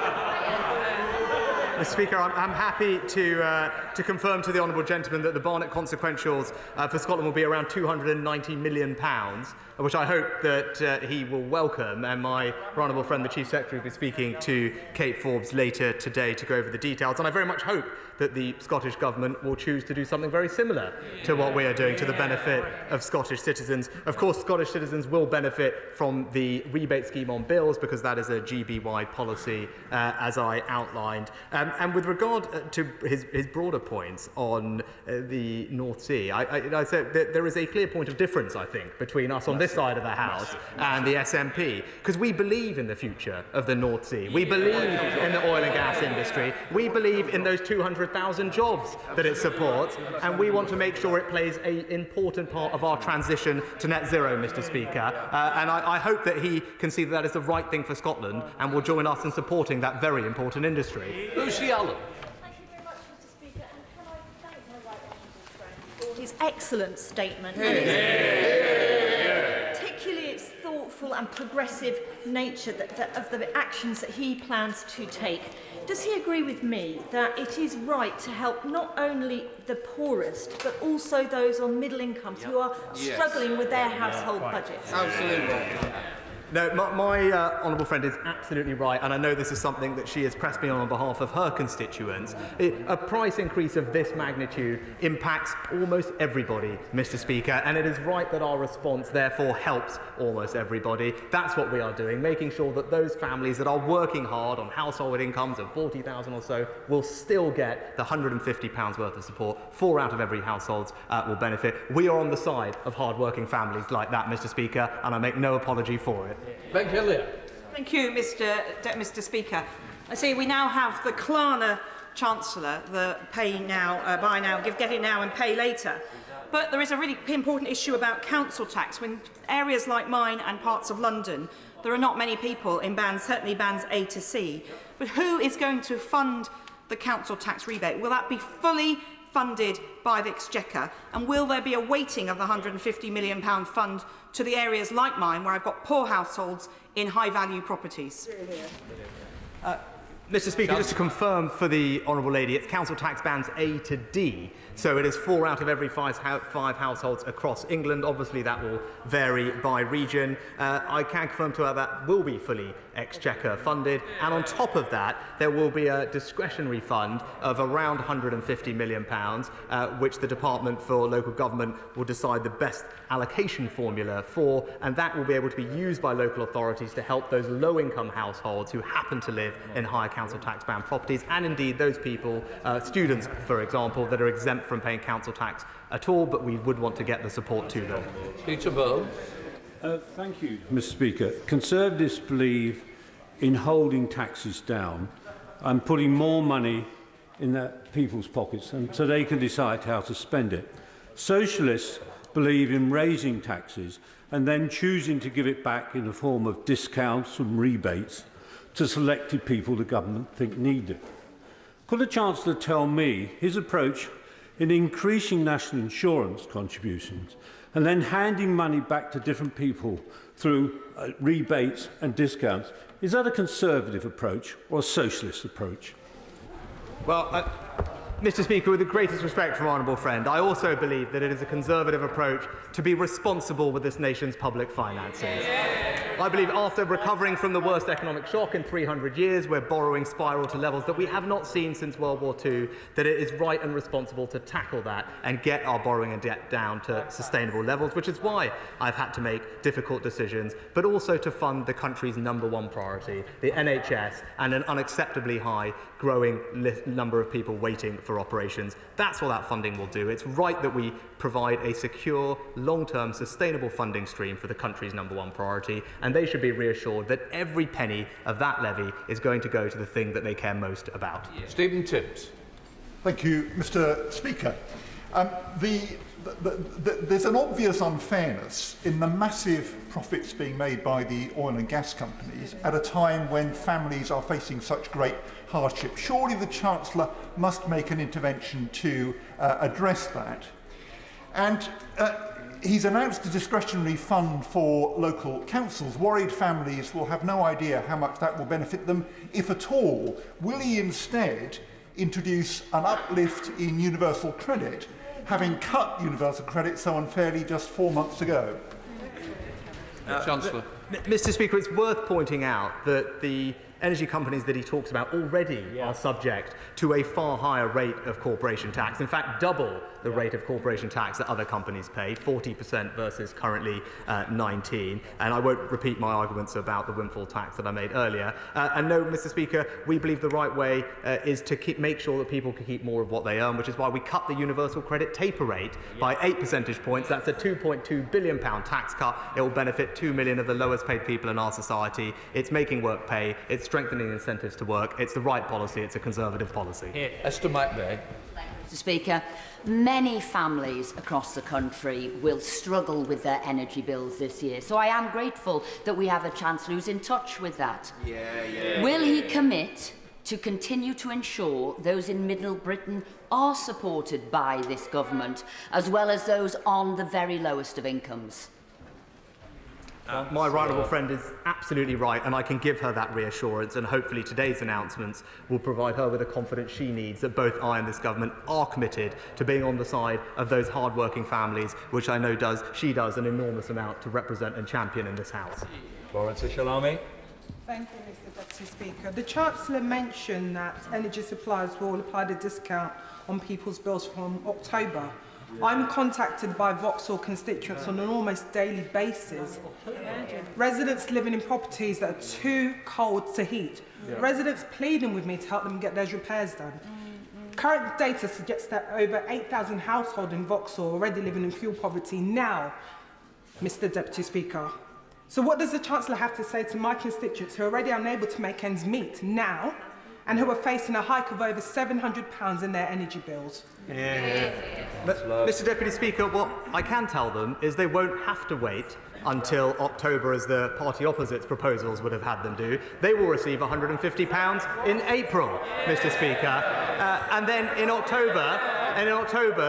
Speaker 15: Mr. Speaker, I'm happy to confirm to the honourable gentleman that the Barnett consequentials for Scotland will be around £290 million, which I hope that he will welcome. And my honourable friend, the Chief Secretary, will be speaking to Kate Forbes later today to go over the details. And I very much hope that the Scottish Government will choose to do something very similar to what we are doing to the benefit of Scottish citizens. Of course, Scottish citizens will benefit from the rebate scheme on bills because that is a GB-wide policy, as I outlined. And with regard to his broader points on the North Sea, I said that there is a clear point of difference, I think, between us on this side of the House and the SNP, because we believe in the future of the North Sea. We believe in the oil and gas industry. We believe in those 200,000 jobs that it supports, and we want to make sure it plays an important part of our transition to net zero, Mr. Speaker. And I hope that he can see that is the right thing for Scotland and will join us in supporting that very important industry.
Speaker 2: Lucy Allen.
Speaker 18: Thank you very much, Mr. Speaker, and can I thank my right honourable friend for his excellent statement, and particularly its thoughtful and progressive nature of the actions that he plans to take. Does he agree with me that it is right to help not only the poorest, but also those on middle incomes who are struggling with their household budgets?
Speaker 15: Absolutely. No, my honourable friend is absolutely right, and I know this is something that she has pressed me on behalf of her constituents. A price increase of this magnitude impacts almost everybody, Mr. Speaker, and it is right that our response therefore helps almost everybody. That's what we are doing, making sure that those families that are working hard on household incomes of 40,000 or so will still get the £150 worth of support. 4 out of every household will benefit. We are on the side of hard-working families like that, Mr. Speaker, and I make no apology for it.
Speaker 19: Thank you, Mr. Speaker. I see we now have the Klarna Chancellor, the pay now, buy now, get it now and pay later. But there is a really important issue about council tax. When areas like mine and parts of London, there are not many people in bands, certainly bands A to C. But who is going to fund the council tax rebate? Will that be fully funded by the Exchequer? And will there be a weighting of the £150 million fund to the areas like mine, where I've got poor households in high-value properties?
Speaker 15: Mr. Speaker, just to confirm for the Honourable Lady, it's council tax bands A to D, so it is 4 out of every 5 households across England. Obviously, that will vary by region. I can confirm to her that will be fully Exchequer funded, and on top of that, there will be a discretionary fund of around £150 million, which the Department for Local Government will decide the best allocation formula for, and that will be able to be used by local authorities to help those low-income households who happen to live in higher council tax band properties, and indeed those people, students, for example, that are exempt from paying council tax at all, but we would want to get the support to them.
Speaker 2: Peter Bowles.
Speaker 20: Thank you, Mr. Speaker. Conservatives believe in holding taxes down and putting more money in their people's pockets, and so they can decide how to spend it. Socialists believe in raising taxes and then choosing to give it back in the form of discounts and rebates to selected people the government think need it. Could the Chancellor tell me his approach in increasing national insurance contributions and then handing money back to different people through rebates and discounts, is that a Conservative approach or a Socialist approach?
Speaker 15: Well, Mr. Speaker, with the greatest respect from honourable friend, I also believe that it is a Conservative approach to be responsible with this nation's public finances. I believe after recovering from the worst economic shock in 300 years, where borrowing spiralled to levels that we have not seen since World War II, that it is right and responsible to tackle that and get our borrowing and debt down to sustainable levels, which is why I've had to make difficult decisions, but also to fund the country's #1 priority, the NHS, and an unacceptably high growing number of people waiting for operations. That's what that funding will do. It's right that we provide a secure, long-term, sustainable funding stream for the country's #1 priority, and they should be reassured that every penny of that levy is going to go to the thing that they care most about.
Speaker 2: Stephen Tibbs.
Speaker 21: Thank you, Mr. Speaker. There's an obvious unfairness in the massive profits being made by the oil and gas companies at a time when families are facing such great hardship. Surely the Chancellor must make an intervention to address that. And he's announced a discretionary fund for local councils. Worried families will have no idea how much that will benefit them, if at all. Will he instead introduce an uplift in universal credit, having cut universal credit so unfairly just 4 months ago?
Speaker 2: Chancellor.
Speaker 15: Mr. Speaker, it's worth pointing out that the energy companies that he talks about already are subject to a far higher rate of corporation tax, in fact double the rate of corporation tax that other companies pay, 40% versus currently 19%. And I won't repeat my arguments about the windfall tax that I made earlier. And no, Mr. Speaker, we believe the right way is to make sure that people can keep more of what they earn, which is why we cut the universal credit taper rate by 8 percentage points. That's a £2.2 billion tax cut. It will benefit 2 million of the lowest paid people in our society. It's making work pay. It's strengthening incentives to work. It's the right policy. It's a Conservative policy.
Speaker 2: Esther McVeigh.
Speaker 22: Mr. Speaker, many families across the country will struggle with their energy bills this year, so I am grateful that we have a Chancellor who's in touch with that. Will he commit to continue to ensure those in Middle Britain are supported by this government, as well as those on the very lowest of incomes?
Speaker 15: My right honourable friend is absolutely right, and I can give her that reassurance, and hopefully today's announcements will provide her with the confidence she needs that both I and this government are committed to being on the side of those hard-working families, which I know she does an enormous amount to represent and champion in this House.
Speaker 2: Lawrence Shalami.
Speaker 23: Thank you, Mr. Deputy Speaker. The Chancellor mentioned that energy suppliers will apply the discount on people's bills from October. I'm contacted by Vauxhall constituents on an almost daily basis. Residents living in properties that are too cold to heat. Residents pleading with me to help them get those repairs done. Current data suggests that over 8,000 households in Vauxhall are already living in fuel poverty now, Mr. Deputy Speaker. So what does the Chancellor have to say to my constituents who are already unable to make ends meet now and who are facing a hike of over £700 in their energy bills?
Speaker 15: But, Mr Deputy Speaker, what I can tell them is they won't have to wait until October, as the party opposite's proposals would have had them do. They will receive £150 in April, Mr Speaker. And then in October,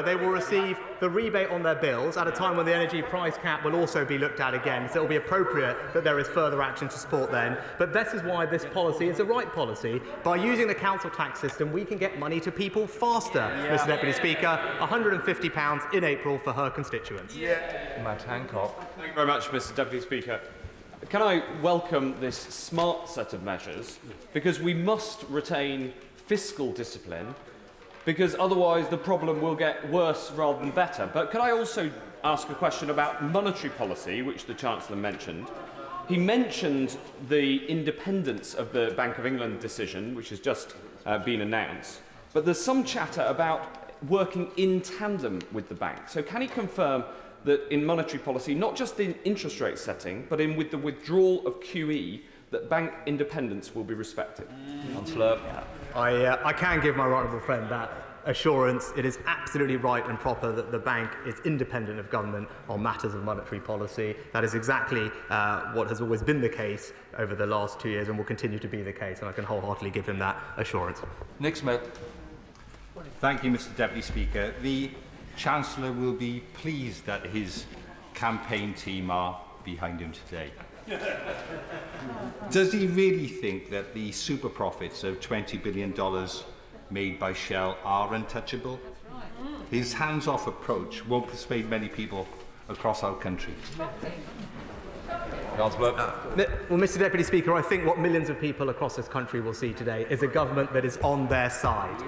Speaker 15: they will receive the rebate on their bills at a time when the energy price cap will also be looked at again. So it will be appropriate that there is further action to support then. But this is why this policy is the right policy. By using the council tax system, we can get money to people faster, Mr Deputy Speaker. £150 in April for her constituents.
Speaker 2: Matt Hancock.
Speaker 4: Thank you very much, Mr Deputy Speaker. Can I welcome this smart set of measures, because we must retain fiscal discipline, because otherwise the problem will get worse rather than better. But could I also ask a question about monetary policy, which the Chancellor mentioned? He mentioned the independence of the Bank of England decision, which has just been announced, but there's some chatter about working in tandem with the bank. So can he confirm that in monetary policy, not just in interest rate setting, but with the withdrawal of QE, that bank independence will be respected?
Speaker 2: Chancellor.
Speaker 15: I can give my right honourable friend that assurance. It is absolutely right and proper that the bank is independent of government on matters of monetary policy. That is exactly what has always been the case over the last 2 years and will continue to be the case, and I can wholeheartedly give him that assurance.
Speaker 2: Nick Smith.
Speaker 5: Thank you, Mr Deputy Speaker. The Chancellor will be pleased that his campaign team are behind him today. Does he really think that the super profits of $20 billion made by Shell are untouchable? His hands-off approach won't persuade many people across our country.
Speaker 15: Well, Mr Deputy Speaker, I think what millions of people across this country will see today is a government that is on their side.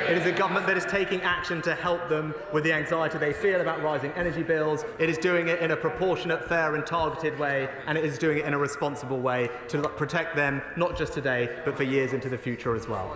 Speaker 15: It is a government that is taking action to help them with the anxiety they feel about rising energy bills. It is doing it in a proportionate, fair and targeted way, and it is doing it in a responsible way to protect them, not just today, but for years into the future as well.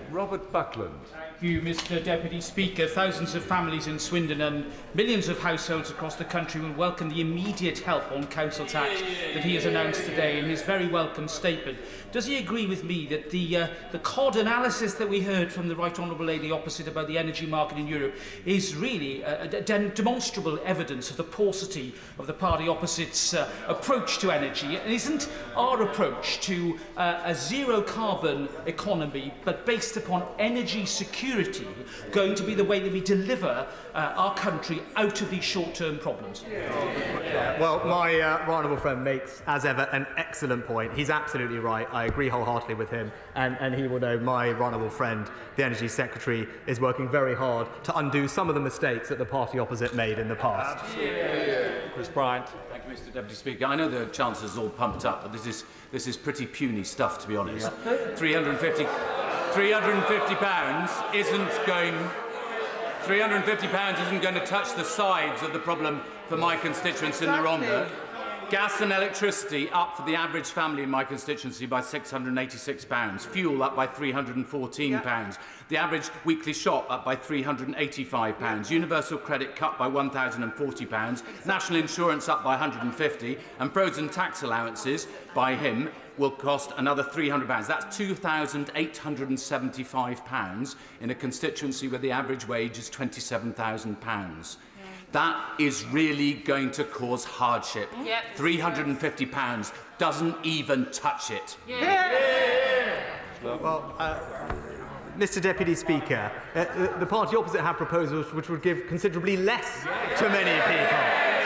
Speaker 2: Robert Buckland.
Speaker 6: Thank you, Mr Deputy Speaker. Thousands of families in Swindon and millions of households across the country will welcome the immediate help on council tax that he has announced today in his very welcome statement. Does he agree with me that the COD analysis that we heard from the Right Honourable Lady opposite about the energy market in Europe is really demonstrable evidence of the paucity of the party opposite's approach to energy? And isn't our approach to a zero-carbon economy, but based upon energy security, going to be the way that we deliver our country out of these short-term problems?
Speaker 15: Well, my right honourable friend makes, as ever, an excellent point. He's absolutely right. I agree wholeheartedly with him, and he will know my right honourable friend, the Energy Secretary, is working very hard to undo some of the mistakes that the party opposite made in the past.
Speaker 2: Chris Bryant.
Speaker 13: Thank you, Mr Deputy Speaker. I know the Chancellor's all pumped up, but this is pretty puny stuff, to be honest. £350 isn't going to touch the sides of the problem for my constituents in Naronda. Gas and electricity up for the average family in my constituency by £686. Fuel up by £314. The average weekly shop up by £385. Universal credit cut by £1,040. National insurance up by £150. And frozen tax allowances by him will cost another £300. That's £2,875 in a constituency where the average wage is £27,000. That is really going to cause hardship. £350 doesn't even touch it.
Speaker 15: Well, Mr Deputy Speaker, the party opposite have proposals which would give considerably less to many people.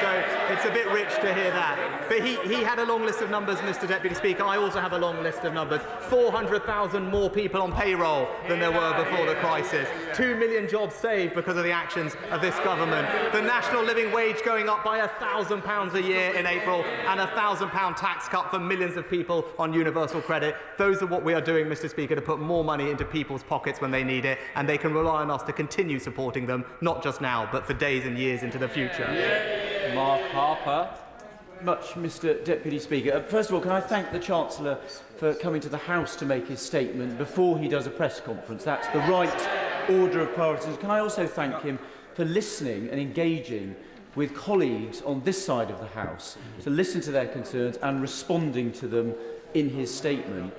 Speaker 15: So it's a bit rich to hear that. But he had a long list of numbers, Mr Deputy Speaker. I also have a long list of numbers. 400,000 more people on payroll than there were before the crisis. 2 million jobs saved because of the actions of this government. The national living wage going up by £1,000 a year in April, and a £1,000 tax cut for millions of people on universal credit. Those are what we are doing, Mr Speaker, to put more money into people's pockets when they need it, and they can rely on us to continue supporting them, not just now, but for days and years into the future.
Speaker 2: Mark Harper.
Speaker 24: Much, Mr Deputy Speaker. First of all, can I thank the Chancellor for coming to the House to make his statement before he does a press conference. That's the right order of priorities. Can I also thank him for listening and engaging with colleagues on this side of the House to listen to their concerns and responding to them in his statement.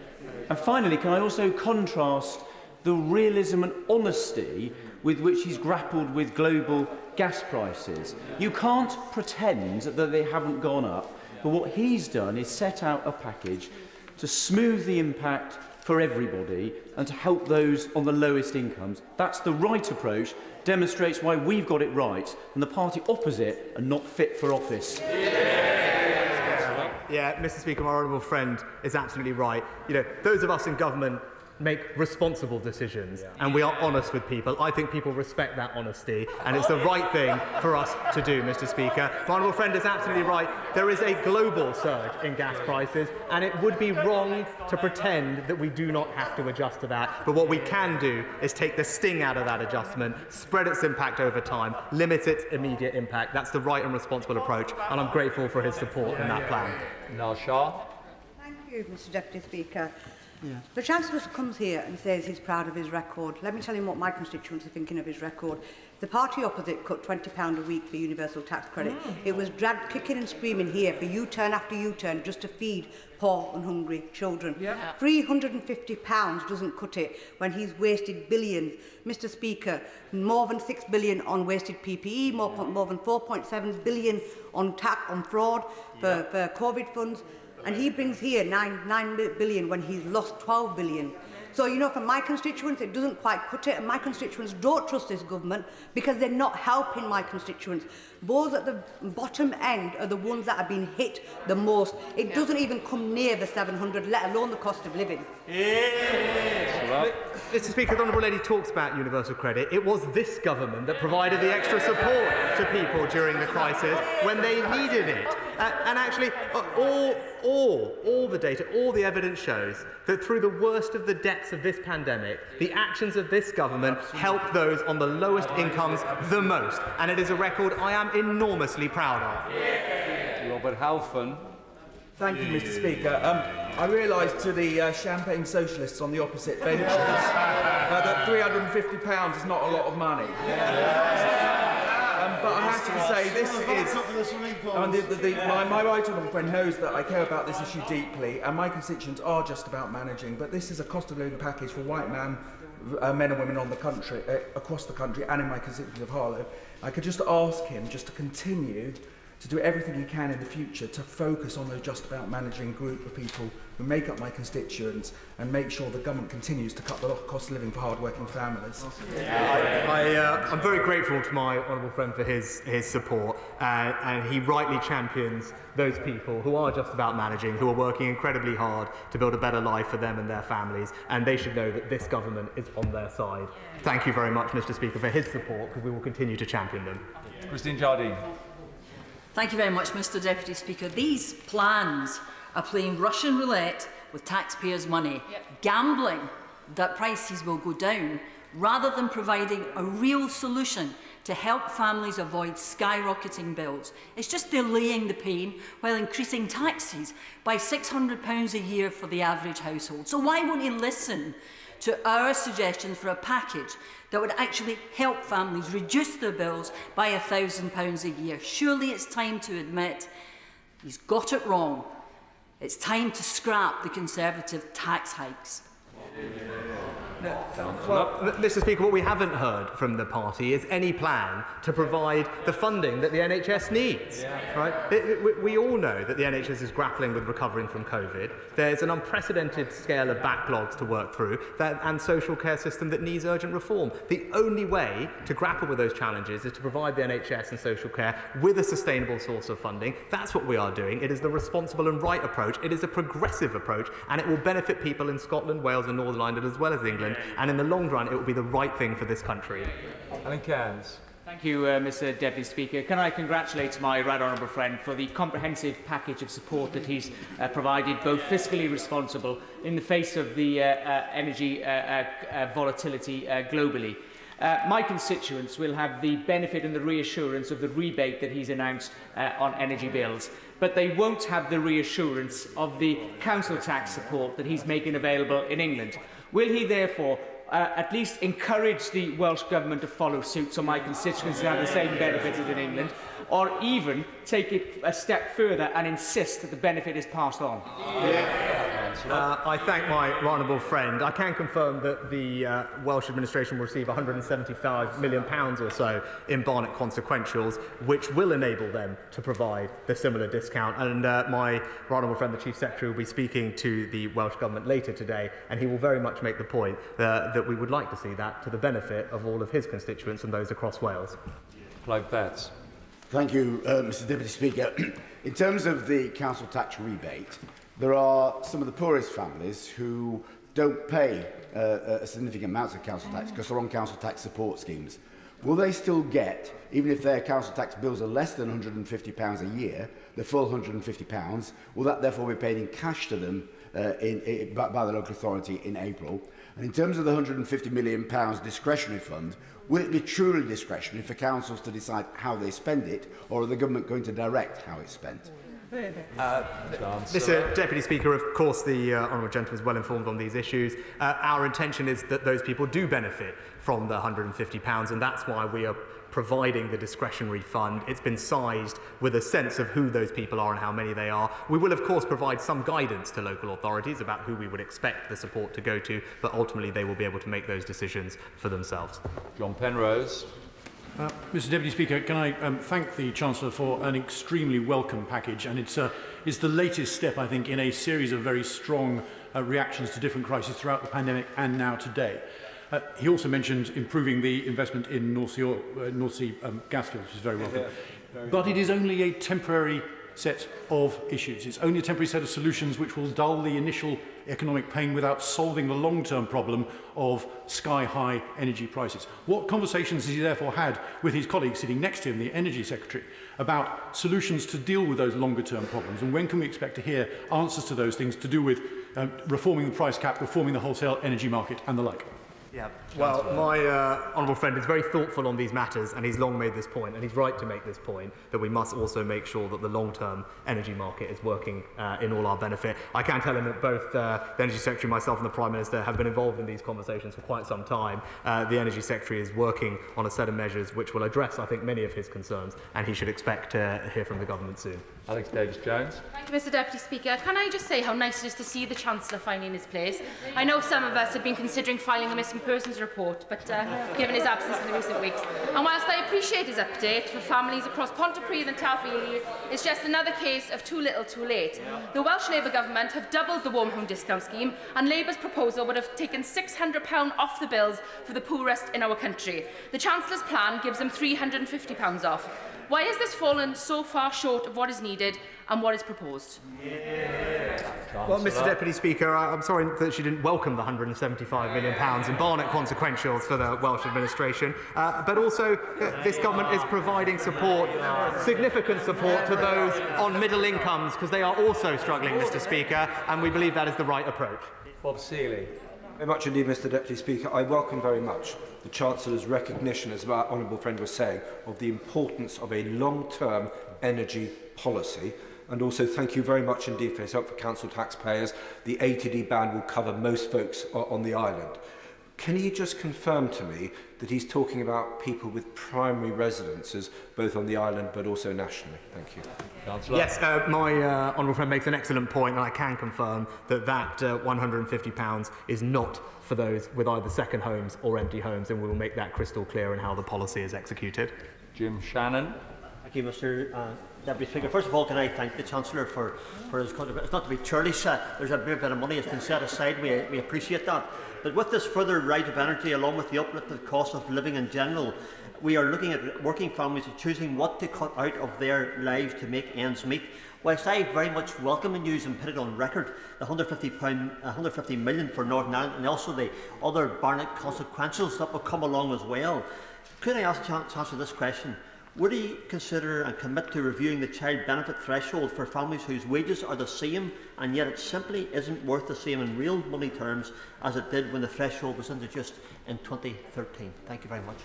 Speaker 24: And finally, can I also contrast the realism and honesty with which he's grappled with global gas prices? You can't pretend that they haven't gone up, but what he's done is set out a package to smooth the impact for everybody and to help those on the lowest incomes. That's the right approach, demonstrates why we've got it right and the party opposite are not fit for office.
Speaker 15: Yeah, Mr. Speaker, my honourable friend is absolutely right. You know, those of us in government make responsible decisions and we are honest with people. I think people respect that honesty and it's the right thing for us to do, Mr. Speaker. My honourable friend is absolutely right. There is a global surge in gas prices and it would be wrong to pretend that we do not have to adjust to that. But what we can do is take the sting out of that adjustment, spread its impact over time, limit its immediate impact. That's the right and responsible approach and I'm grateful for his support in that plan.
Speaker 7: Thank you, Mr. Deputy Speaker. The Chancellor comes here and says he's proud of his record. Let me tell him what my constituents are thinking of his record. The party opposite cut £20 a week for universal tax credit. It was dragged kicking and screaming here for U-turn after U-turn just to feed poor and hungry children. £350 doesn't cut it when he's wasted billions. Mr. Speaker, more than £6 billion on wasted PPE, more than £4.7 billion on fraud for COVID funds. And he brings here $9 billion when he's lost $12 billion. So, you know, for my constituents, it doesn't quite cut it, and my constituents don't trust this government because they're not helping my constituents. Those at the bottom end are the ones that have been hit the most. It doesn't even come near the 700, let alone the cost of living.
Speaker 15: Mr. Speaker, the Honourable Lady talks about universal credit. It was this government that provided the extra support to people during the crisis when they needed it. And actually, all the data, all the evidence shows that through the worst of the depths of this pandemic, the actions of this government helped those on the lowest incomes the most. And it is a record I am enormously proud of.
Speaker 24: Robert Halfon.
Speaker 8: Thank you, Mr. Speaker. I realise to the champagne socialists on the opposite benches that £350 is not a lot of money. But I have to say, this is... my right honourable friend knows that I care about this issue deeply, and my constituents are just about managing, but this is a cost of living package for white men and women on the country, across the country, and in my constituency of Harlow. I could just ask him just to continue to do everything he can in the future to focus on the just about managing group of people who make up my constituents and make sure the government continues to cut the cost of living for hard-working families.
Speaker 15: I'm very grateful to my honourable friend for his support, and he rightly champions those people who are just about managing, who are working incredibly hard to build a better life for them and their families, and they should know that this government is on their side. Thank you very much, Mr. Speaker, for his support, because we will continue to champion them.
Speaker 24: Christine Jardine.
Speaker 9: Thank you very much, Mr. Deputy Speaker. These plans are playing Russian roulette with taxpayers' money, gambling that prices will go down, rather than providing a real solution to help families avoid skyrocketing bills. It's just delaying the pain while increasing taxes by £600 a year for the average household. So why won't he listen to our suggestions for a package that would actually help families reduce their bills by £1,000 a year? Surely it's time to admit he's got it wrong. It's time to scrap the Conservative tax hikes.
Speaker 15: Well, Mr. Speaker, what we haven't heard from the party is any plan to provide the funding that the NHS needs. Right? We all know that the NHS is grappling with recovering from COVID. There's an unprecedented scale of backlogs to work through, and social care system that needs urgent reform. The only way to grapple with those challenges is to provide the NHS and social care with a sustainable source of funding. That's what we are doing. It is the responsible and right approach. It is a progressive approach, and it will benefit people in Scotland, Wales and Northern Ireland as well as England. And in the long run, it will be the right thing for this country.
Speaker 24: Alan Cairns.
Speaker 4: Thank you, Mr. Deputy Speaker. Can I congratulate my right honourable friend for the comprehensive package of support that he's provided, both fiscally responsible in the face of the energy volatility globally. My constituents will have the benefit and the reassurance of the rebate that he's announced on energy bills, but they won't have the reassurance of the council tax support that he's making available in England. Will he therefore at least encourage the Welsh Government to follow suit so my constituents have the same benefits as in England?
Speaker 6: or even take it a step further and insist that the benefit is passed on?
Speaker 15: I thank my right honourable friend. I can confirm that the Welsh administration will receive £175 million or so in Barnett consequentials, which will enable them to provide the similar discount. And my right honourable friend, the Chief Secretary, will be speaking to the Welsh Government later today, and he will very much make the point that we would like to see that to the benefit of all of his constituents and those across Wales.
Speaker 4: Clive Betts.
Speaker 1: Thank you, Mr Deputy Speaker. In terms of the council tax rebate, there are some of the poorest families who don't pay a significant amount of council tax because they're on council tax support schemes. Will they still get, even if their council tax bills are less than £150 a year, the full £150? Will that therefore be paid in cash to them by the local authority in April? And in terms of the £150 million discretionary fund, will it be truly discretionary for councils to decide how they spend it, or are the government going to direct how it's spent?
Speaker 15: Mr Deputy Speaker, of course the honourable gentleman is well informed on these issues. Our intention is that those people do benefit from the £150, and that's why we are providing the discretionary fund. It's been sized with a sense of who those people are and how many they are. We will, of course, provide some guidance to local authorities about who we would expect the support to go to, but ultimately they will be able to make those decisions for themselves.
Speaker 4: John Penrose.
Speaker 10: Mr Deputy Speaker, can I thank the Chancellor for an extremely welcome package, and it's the latest step, I think, in a series of very strong reactions to different crises throughout the pandemic and now today. He also mentioned improving the investment in North Sea gas fields, which is very welcome. But it is only a temporary set of issues. It's only a temporary set of solutions which will dull the initial economic pain without solving the long-term problem of sky-high energy prices. What conversations has he therefore had with his colleague sitting next to him, the Energy Secretary, about solutions to deal with those longer-term problems? And when can we expect to hear answers to those things to do with reforming the price cap, reforming the wholesale energy market and the like?
Speaker 15: Yeah, well, my honourable friend is very thoughtful on these matters, and he's long made this point, and he's right to make this point, that we must also make sure that the long-term energy market is working in all our benefit. I can tell him that both the Energy Secretary, myself and the Prime Minister have been involved in these conversations for quite some time. The Energy Secretary is working on a set of measures which will address, I think, many of his concerns, and he should expect to hear from the government soon.
Speaker 4: Alex Davis-Jones.
Speaker 11: Thank you, Mr Deputy Speaker. Can I just say how nice it is to see the Chancellor finally in his place? I know some of us have been considering filing a missing persons report, but given his absence in the recent weeks. And whilst I appreciate his update for families across Pontypridd and Taffy, it's just another case of too little too late. The Welsh Labour Government have doubled the Warm Home Discount Scheme, and Labour's proposal would have taken £600 off the bills for the poorest in our country. The Chancellor's plan gives them £350 off. Why has this fallen so far short of what is needed and what is proposed?
Speaker 15: Well, Mr Deputy Speaker, I'm sorry that she didn't welcome the £175 million in Barnett consequentials for the Welsh administration, but also this government is providing support, significant support to those on middle incomes, because they are also struggling, Mr Speaker, and we believe that is the right approach.
Speaker 4: Bob Seeley.
Speaker 14: Very much indeed, Mr Deputy Speaker. I welcome very much the Chancellor's recognition, as my honourable friend was saying, of the importance of a long-term energy policy. And also thank you very much indeed for his help for council taxpayers. The ATD ban will cover most folks on the island. Can he just confirm to me that he's talking about people with primary residences, both on the island but also nationally? Thank you.
Speaker 4: Chancellor.
Speaker 15: Yes, my honourable friend makes an excellent point, and I can confirm that that £150 is not for those with either second homes or empty homes, and we will make that crystal clear in how the policy is executed.
Speaker 4: Jim Shannon.
Speaker 25: Thank you, Mr Deputy Speaker. First of all, can I thank the Chancellor for his contribution. It's not to be churlish, there's a bit of money that's been set aside, we appreciate that. But with this further right of energy, along with the uplifted cost of living in general, we are looking at working families choosing what to cut out of their lives to make ends meet. Whilst I very much welcome the news and put it on record, the £150 million for Northern Ireland and also the other Barnett consequentials that will come along as well, could I ask Chancellor this question? Would he consider and commit to reviewing the child benefit threshold for families whose wages are the same and yet it simply isn't worth the same in real money terms as it did when the threshold was introduced in 2013? Thank you very much.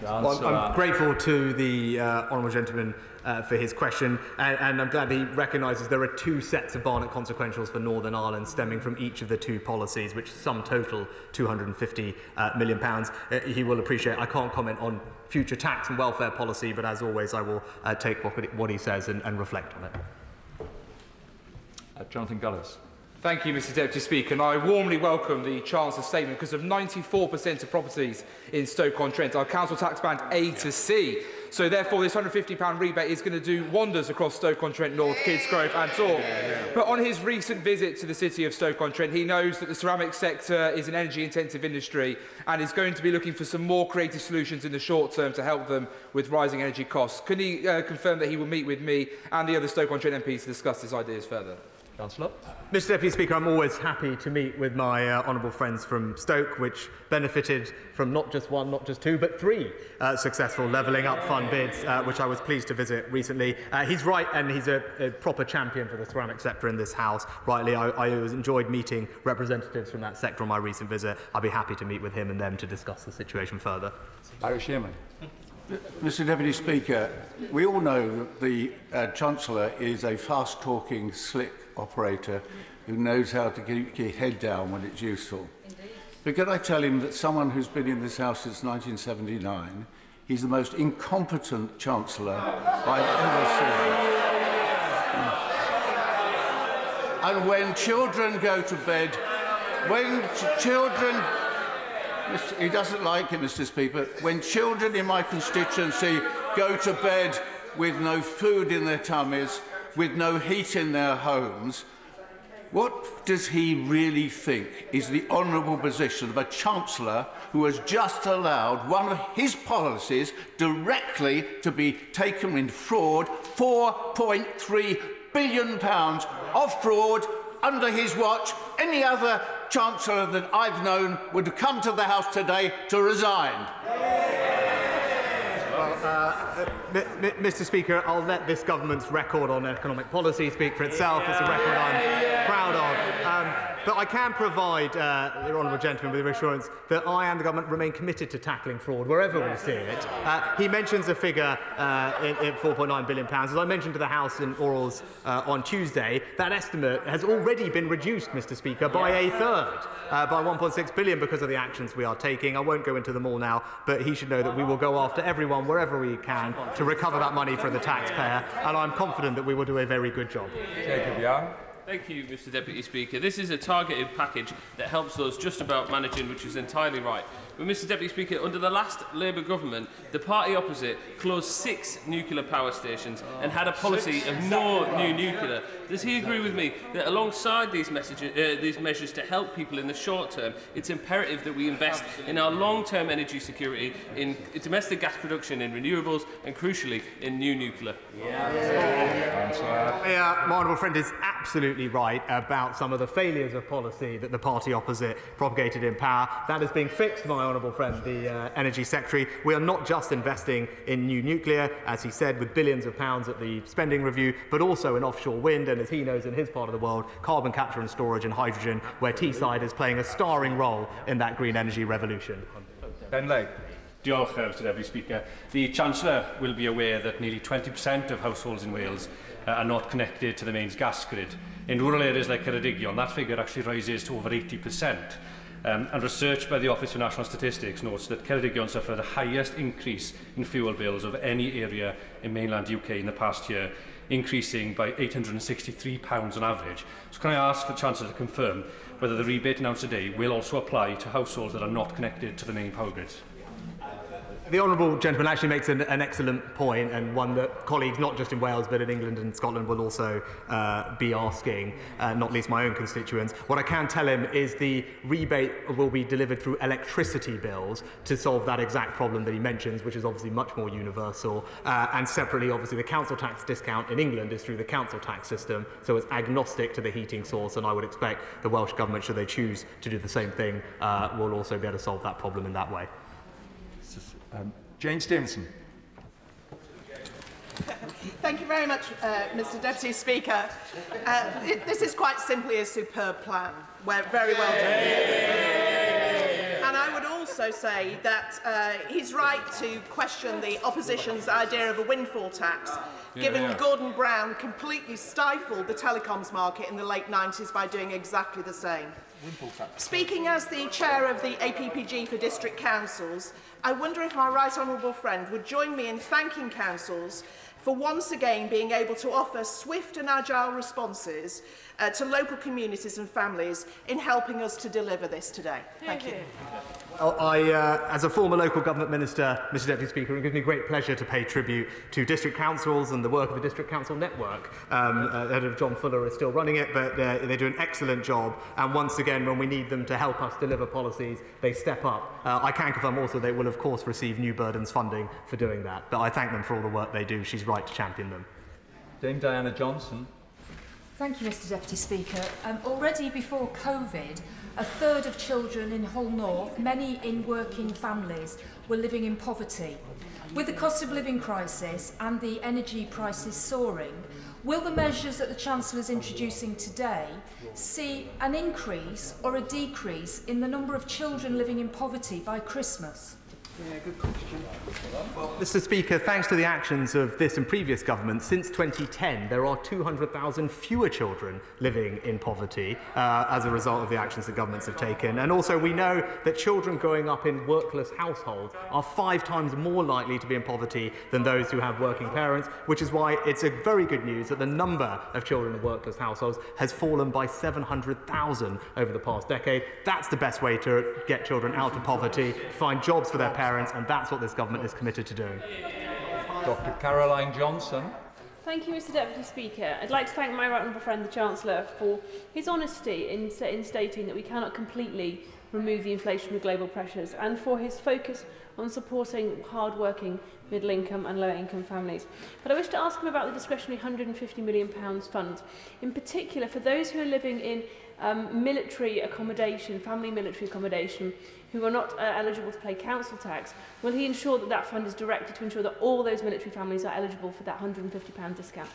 Speaker 15: Well, I'm grateful to the honourable gentleman for his question, and I'm glad he recognises there are two sets of Barnett consequentials for Northern Ireland stemming from each of the two policies, which sum total £250 million. He will appreciate I can't comment on future tax and welfare policy, but as always I will take what he says and reflect on it.
Speaker 2: Jonathan Gullis.
Speaker 8: Thank you, Mr Deputy Speaker, and I warmly welcome the Chancellor's statement because of 94% of properties in Stoke-on-Trent are council tax band A to C. So therefore this £150 rebate is going to do wonders across Stoke-on-Trent North, Kidsgrove and Torp. But on his recent visit to the city of Stoke-on-Trent, he knows that the ceramics sector is an energy-intensive industry and is going to be looking for some more creative solutions in the short term to help them with rising energy costs. Can he confirm that he will meet with me and the other Stoke-on-Trent MPs to discuss these ideas further? Chancellor.
Speaker 15: Mr Deputy Speaker, I'm always happy to meet with my honourable friends from Stoke, which benefited from not just one, not just two, but three successful levelling up fund bids, which I was pleased to visit recently. He's right, and he's a proper champion for the ceramic sector in this House. Rightly, I enjoyed meeting representatives from that sector on my recent visit. I'll be happy to meet with him and them to discuss the situation further.
Speaker 2: Barry Shearman.
Speaker 13: Mr Deputy Speaker, we all know that the Chancellor is a fast-talking, slick operator who knows how to keep his head down when it's useful. Indeed. But can I tell him that someone who's been in this House since 1979, he's the most incompetent Chancellor I've ever seen. And when children go to bed, he doesn't like it, Mr Speaker. When children in my constituency go to bed with no food in their tummies, with no heat in their homes, what does he really think is the honourable position of a Chancellor who has just allowed one of his policies directly to be taken in fraud, £4.3 billion of fraud under his watch? Any other Chancellor that I've known would have come to the House today to resign.
Speaker 15: Mr Speaker, I'll let this government's record on economic policy speak for itself. It's a record I'm proud of. But I can provide the honourable gentleman with the assurance that I and the government remain committed to tackling fraud wherever we see it. He mentions a figure in £4.9 billion. As I mentioned to the House in orals on Tuesday, that estimate has already been reduced, Mr Speaker, by a third, by £1.6 billion because of the actions we are taking. I won't go into them all now, but he should know that we will go after everyone wherever we can to recover that money for the taxpayer, and I'm confident that we will do a very good job.
Speaker 2: Jacob Young.
Speaker 3: Thank you, Mr Deputy Speaker. This is a targeted package that helps us just about managing, which is entirely right. But, Mr Deputy Speaker, under the last Labour government, the party opposite closed 6 nuclear power stations and had a policy of no new nuclear. Does he agree with me that alongside these measures to help people in the short term, it's imperative that we invest in our long-term energy security, in domestic gas production, in renewables and, crucially, in new nuclear?
Speaker 15: My honourable friend is absolutely right about some of the failures of policy that the party opposite propagated in power. That is being fixed, my honourable friend, the Energy Secretary. We are not just investing in new nuclear, as he said, with billions of pounds at the spending review, but also in offshore wind, and as he knows in his part of the world, carbon capture and storage and hydrogen, where Teesside is playing a starring role in that green energy revolution.
Speaker 2: Ben Legg.
Speaker 12: Diolch, Mr Deputy Speaker. The Chancellor will be aware that nearly 20% of households in Wales are not connected to the mains gas grid. In rural areas like Ceredigion, that figure actually rises to over 80%. And research by the Office for National Statistics notes that Ceredigion suffered the highest increase in fuel bills of any area in mainland UK in the past year, increasing by £863 on average. So can I ask the Chancellor to confirm whether the rebate announced today will also apply to households that are not connected to the main power grids?
Speaker 15: The honourable gentleman actually makes an excellent point, and one that colleagues not just in Wales but in England and Scotland will also be asking, not least my own constituents. What I can tell him is the rebate will be delivered through electricity bills to solve that exact problem that he mentions, which is obviously much more universal. And separately, obviously, the council tax discount in England is through the council tax system, so it's agnostic to the heating source, and I would expect the Welsh Government, should they choose to do the same thing, will also be able to solve that problem in that way.
Speaker 2: Jane Stevenson.
Speaker 16: Thank you very much, Mr Deputy Speaker. This is quite simply a superb plan. We're very well done. And I would also also say that he's right to question the opposition's idea of a windfall tax, given Gordon Brown completely stifled the telecoms market in the late 90s by doing exactly the same. Speaking as the chair of the APPG for district councils, I wonder if my right honourable friend would join me in thanking councils for once again being able to offer swift and agile responses to local communities and families in helping us to deliver this today. Thank you.
Speaker 15: As a former local government minister, Mr Deputy Speaker, it gives me great pleasure to pay tribute to district councils and the work of the District Council Network. Head of John Fuller is still running it, but they do an excellent job. And once again, when we need them to help us deliver policies, they step up. I can confirm also they will, of course, receive new burdens funding for doing that. But I thank them for all the work they do. She's right to champion them.
Speaker 2: Dame Diana Johnson.
Speaker 17: Thank you, Mr Deputy Speaker. Already before COVID, a third of children in Hull North, many in working families, were living in poverty. With the cost of living crisis and the energy prices soaring, will the measures that the Chancellor is introducing today see an increase or a decrease in the number of children living in poverty by Christmas?
Speaker 15: Yeah, good question. Well, Mr Speaker, thanks to the actions of this and previous governments, since 2010 there are 200,000 fewer children living in poverty as a result of the actions that governments have taken. And also we know that children growing up in workless households are 5 times more likely to be in poverty than those who have working parents, which is why it's a very good news that the number of children in workless households has fallen by 700,000 over the past decade. That's the best way to get children out of poverty, find jobs for their parents, and that's what this government is committed to doing.
Speaker 2: Dr Caroline Johnson.
Speaker 18: Thank you, Mr Deputy Speaker. I'd like to thank my right honourable friend, the Chancellor, for his honesty in stating that we cannot completely remove the inflationary global pressures, and for his focus on supporting hard-working, middle-income and lower-income families. But I wish to ask him about the discretionary £150 million fund, in particular for those who are living in military accommodation, family military accommodation, who are not eligible to pay council tax. Will he ensure that that fund is directed to ensure that all those military families are eligible for that £150 discount?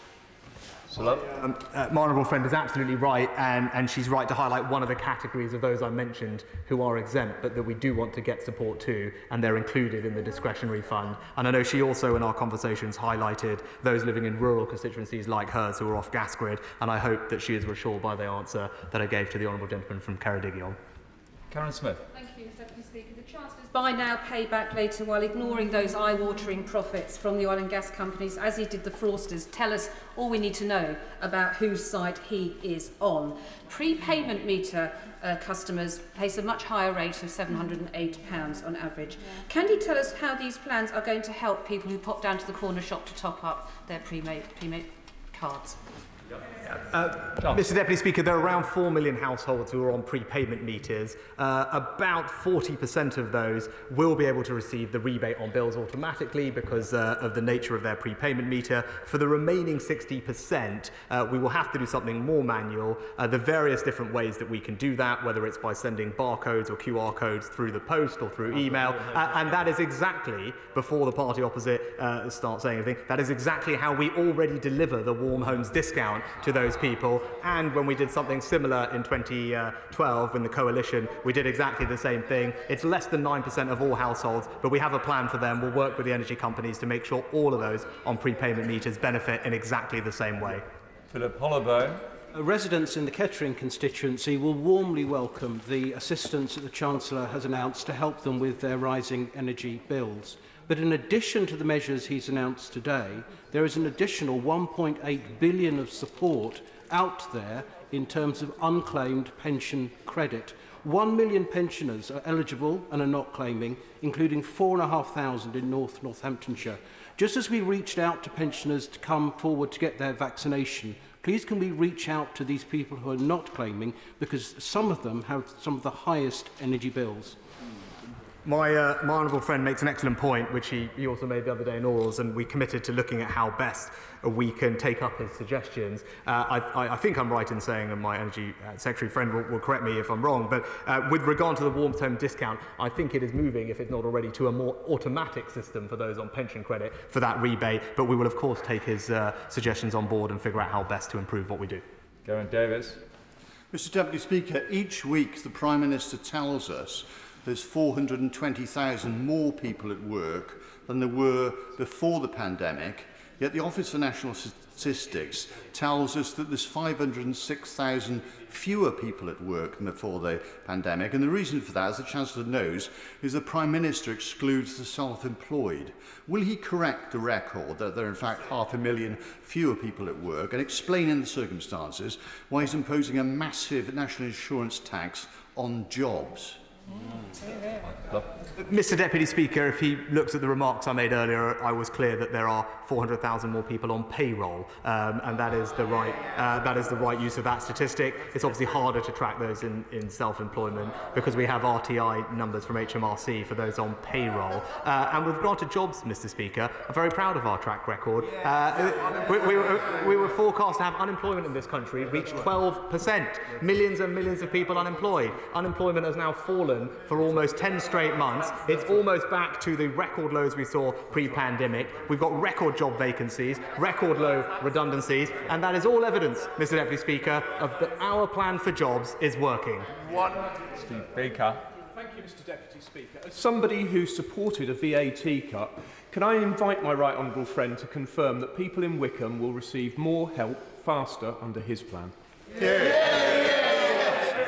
Speaker 15: My honourable friend is absolutely right, and she's right to highlight one of the categories of those I mentioned who are exempt, but that we do want to get support to, and they're included in the discretionary fund. And I know she also, in our conversations, highlighted those living in rural constituencies like hers who are off gas grid, and I hope that she is reassured by the answer that I gave to the honourable gentleman from Ceredigion.
Speaker 2: Karen Smith.
Speaker 17: Thank you, Mr Deputy Speaker. The Chancellor's buy now, pay back later, while ignoring those eye-watering profits from the oil and gas companies, as he did the fraudsters, tell us all we need to know about whose side he is on. Prepayment meter customers face a much higher rate of £708 on average. Can you tell us how these plans are going to help people who pop down to the corner shop to top up their pre-made cards?
Speaker 15: Mr Deputy Speaker, there are around 4 million households who are on prepayment meters. About 40% of those will be able to receive the rebate on bills automatically because of the nature of their prepayment meter. For the remaining 60%, we will have to do something more manual. The various different ways that we can do that, whether it's by sending barcodes or QR codes through the post or through email, and that is exactly, before the party opposite start saying anything, that is exactly how we already deliver the Warm Homes discount to those people. And when we did something similar in 2012 in the coalition, we did exactly the same thing. It's less than 9% of all households, but we have a plan for them. We'll work with the energy companies to make sure all of those on prepayment meters benefit in exactly the same way.
Speaker 2: Philip Hollowbone.
Speaker 19: Residents in the Kettering constituency will warmly welcome the assistance that the Chancellor has announced to help them with their rising energy bills. But in addition to the measures he's announced today, there is an additional £1.8 billion of support out there in terms of unclaimed pension credit. 1 million pensioners are eligible and are not claiming, including 4,500 in Northamptonshire. Just as we reached out to pensioners to come forward to get their vaccination, please can we reach out to these people who are not claiming, because some of them have some of the highest energy bills.
Speaker 15: My honourable friend makes an excellent point, which he also made the other day in orals, and we committed to looking at how best we can take up his suggestions. I think I'm right in saying, and my energy secretary friend will correct me if I'm wrong, but with regard to the warm term discount, I think it is moving, if it's not already, to a more automatic system for those on pension credit for that rebate. But we will, of course, take his suggestions on board and figure out how best to improve what we do.
Speaker 2: Geraint Davis.
Speaker 20: Mr Deputy Speaker, each week the Prime Minister tells us
Speaker 13: there's 420,000 more people at work than there were before the pandemic, yet the Office for National Statistics tells us that there's 506,000 fewer people at work than before the pandemic. And the reason for that, as the Chancellor knows, is the Prime Minister excludes the self-employed. Will he correct the record that there are in fact 500,000 fewer people at work and explain in the circumstances why he's imposing a massive national insurance tax on jobs?
Speaker 15: Mr Deputy Speaker, if he looks at the remarks I made earlier, I was clear that there are 400,000 more people on payroll, and that is the right use of that statistic. It's obviously harder to track those in self-employment because we have RTI numbers from HMRC for those on payroll. And with regard to jobs, Mr Speaker, I'm very proud of our track record. We were forecast to have unemployment in this country reach 12%. Millions and millions of people unemployed. Unemployment has now fallen for almost 10 straight months. It's almost back to the record lows we saw pre-pandemic. We've got record job vacancies, record low redundancies, and that is all evidence, Mr Deputy Speaker, of that our plan for jobs is working.
Speaker 24: Steve Baker.
Speaker 5: Thank you, Mr Deputy Speaker. As somebody who supported a VAT cut, can I invite my right honourable friend to confirm that people in Wickham will receive more help faster under his plan?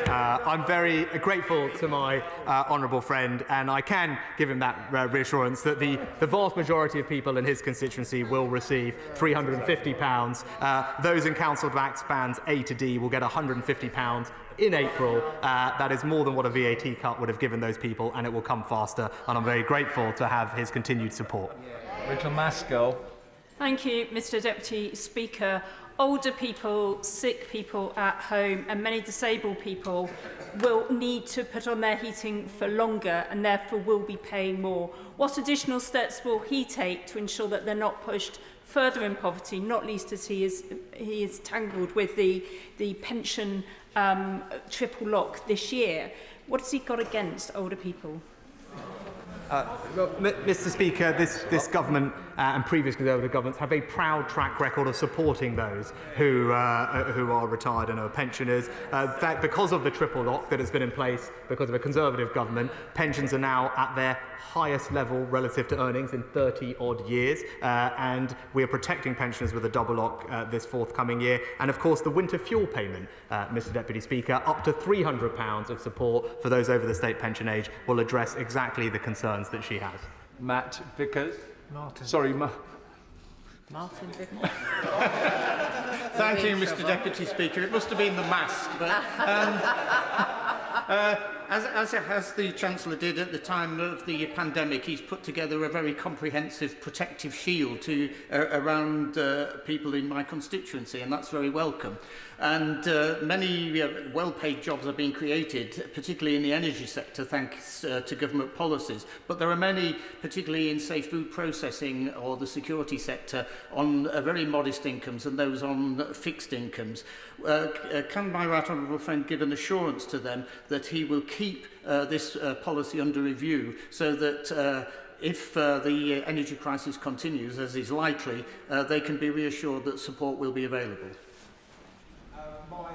Speaker 15: I'm very grateful to my honourable friend, and I can give him that reassurance that the vast majority of people in his constituency will receive £350. Those in council tax bands A to D will get £150 in April. That is more than what a VAT cut would have given those people, and it will come faster, and I'm very grateful to have his continued support.
Speaker 24: Rachel Maskell.
Speaker 17: Thank you, Mr Deputy Speaker. Older people, sick people at home and many disabled people will need to put on their heating for longer and therefore will be paying more. What additional steps will he take to ensure that they're not pushed further in poverty, not least as he is tangled with the pension triple lock this year? What has he got against older people?
Speaker 15: Well, Mr Speaker, this government and previous Conservative governments have a proud track record of supporting those who are retired and are pensioners. That because of the triple lock that has been in place, because of a Conservative government, pensions are now at their highest level relative to earnings in 30-odd years, and we are protecting pensioners with a double lock this forthcoming year. And of course, the winter fuel payment, Mr Deputy Speaker, up to £300 of support for those over the state pension age will address exactly the concerns that she has.
Speaker 24: Matt Vickers.
Speaker 17: Martin Vickers.
Speaker 20: Thank you, Mr Deputy Speaker. It must have been the mask, but as the Chancellor did at the time of the pandemic, he's put together a very comprehensive protective shield around people in my constituency, and that's very welcome. And many well-paid jobs are being created, particularly in the energy sector, thanks to government policies. But there are many, particularly in, say, food processing or the security sector, on very modest incomes and those on fixed incomes. Can my right honourable friend give an assurance to them that he will keep this policy under review so that if the energy crisis continues, as is likely, they can be reassured that support will be available?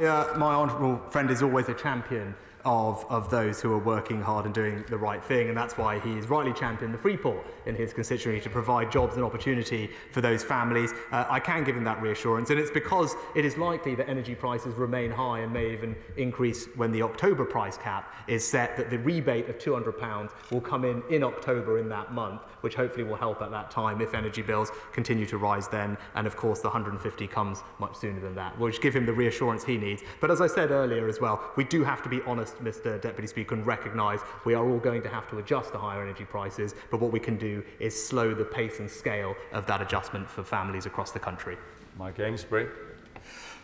Speaker 15: My honourable friend is always a champion of those who are working hard and doing the right thing, and that's why he has rightly championed the Freeport in his constituency to provide jobs and opportunity for those families. I can give him that reassurance, and it's because it is likely that energy prices remain high and may even increase when the October price cap is set, that the rebate of £200 will come in October in that month, which hopefully will help at that time if energy bills continue to rise then, and of course the 150 comes much sooner than that, which give him the reassurance he needs. But as I said earlier as well, we do have to be honest, Mr Deputy Speaker, and recognise we are all going to have to adjust to higher energy prices, but what we can do is slow the pace and scale of that adjustment for families across the country.
Speaker 24: Mike Amesbury.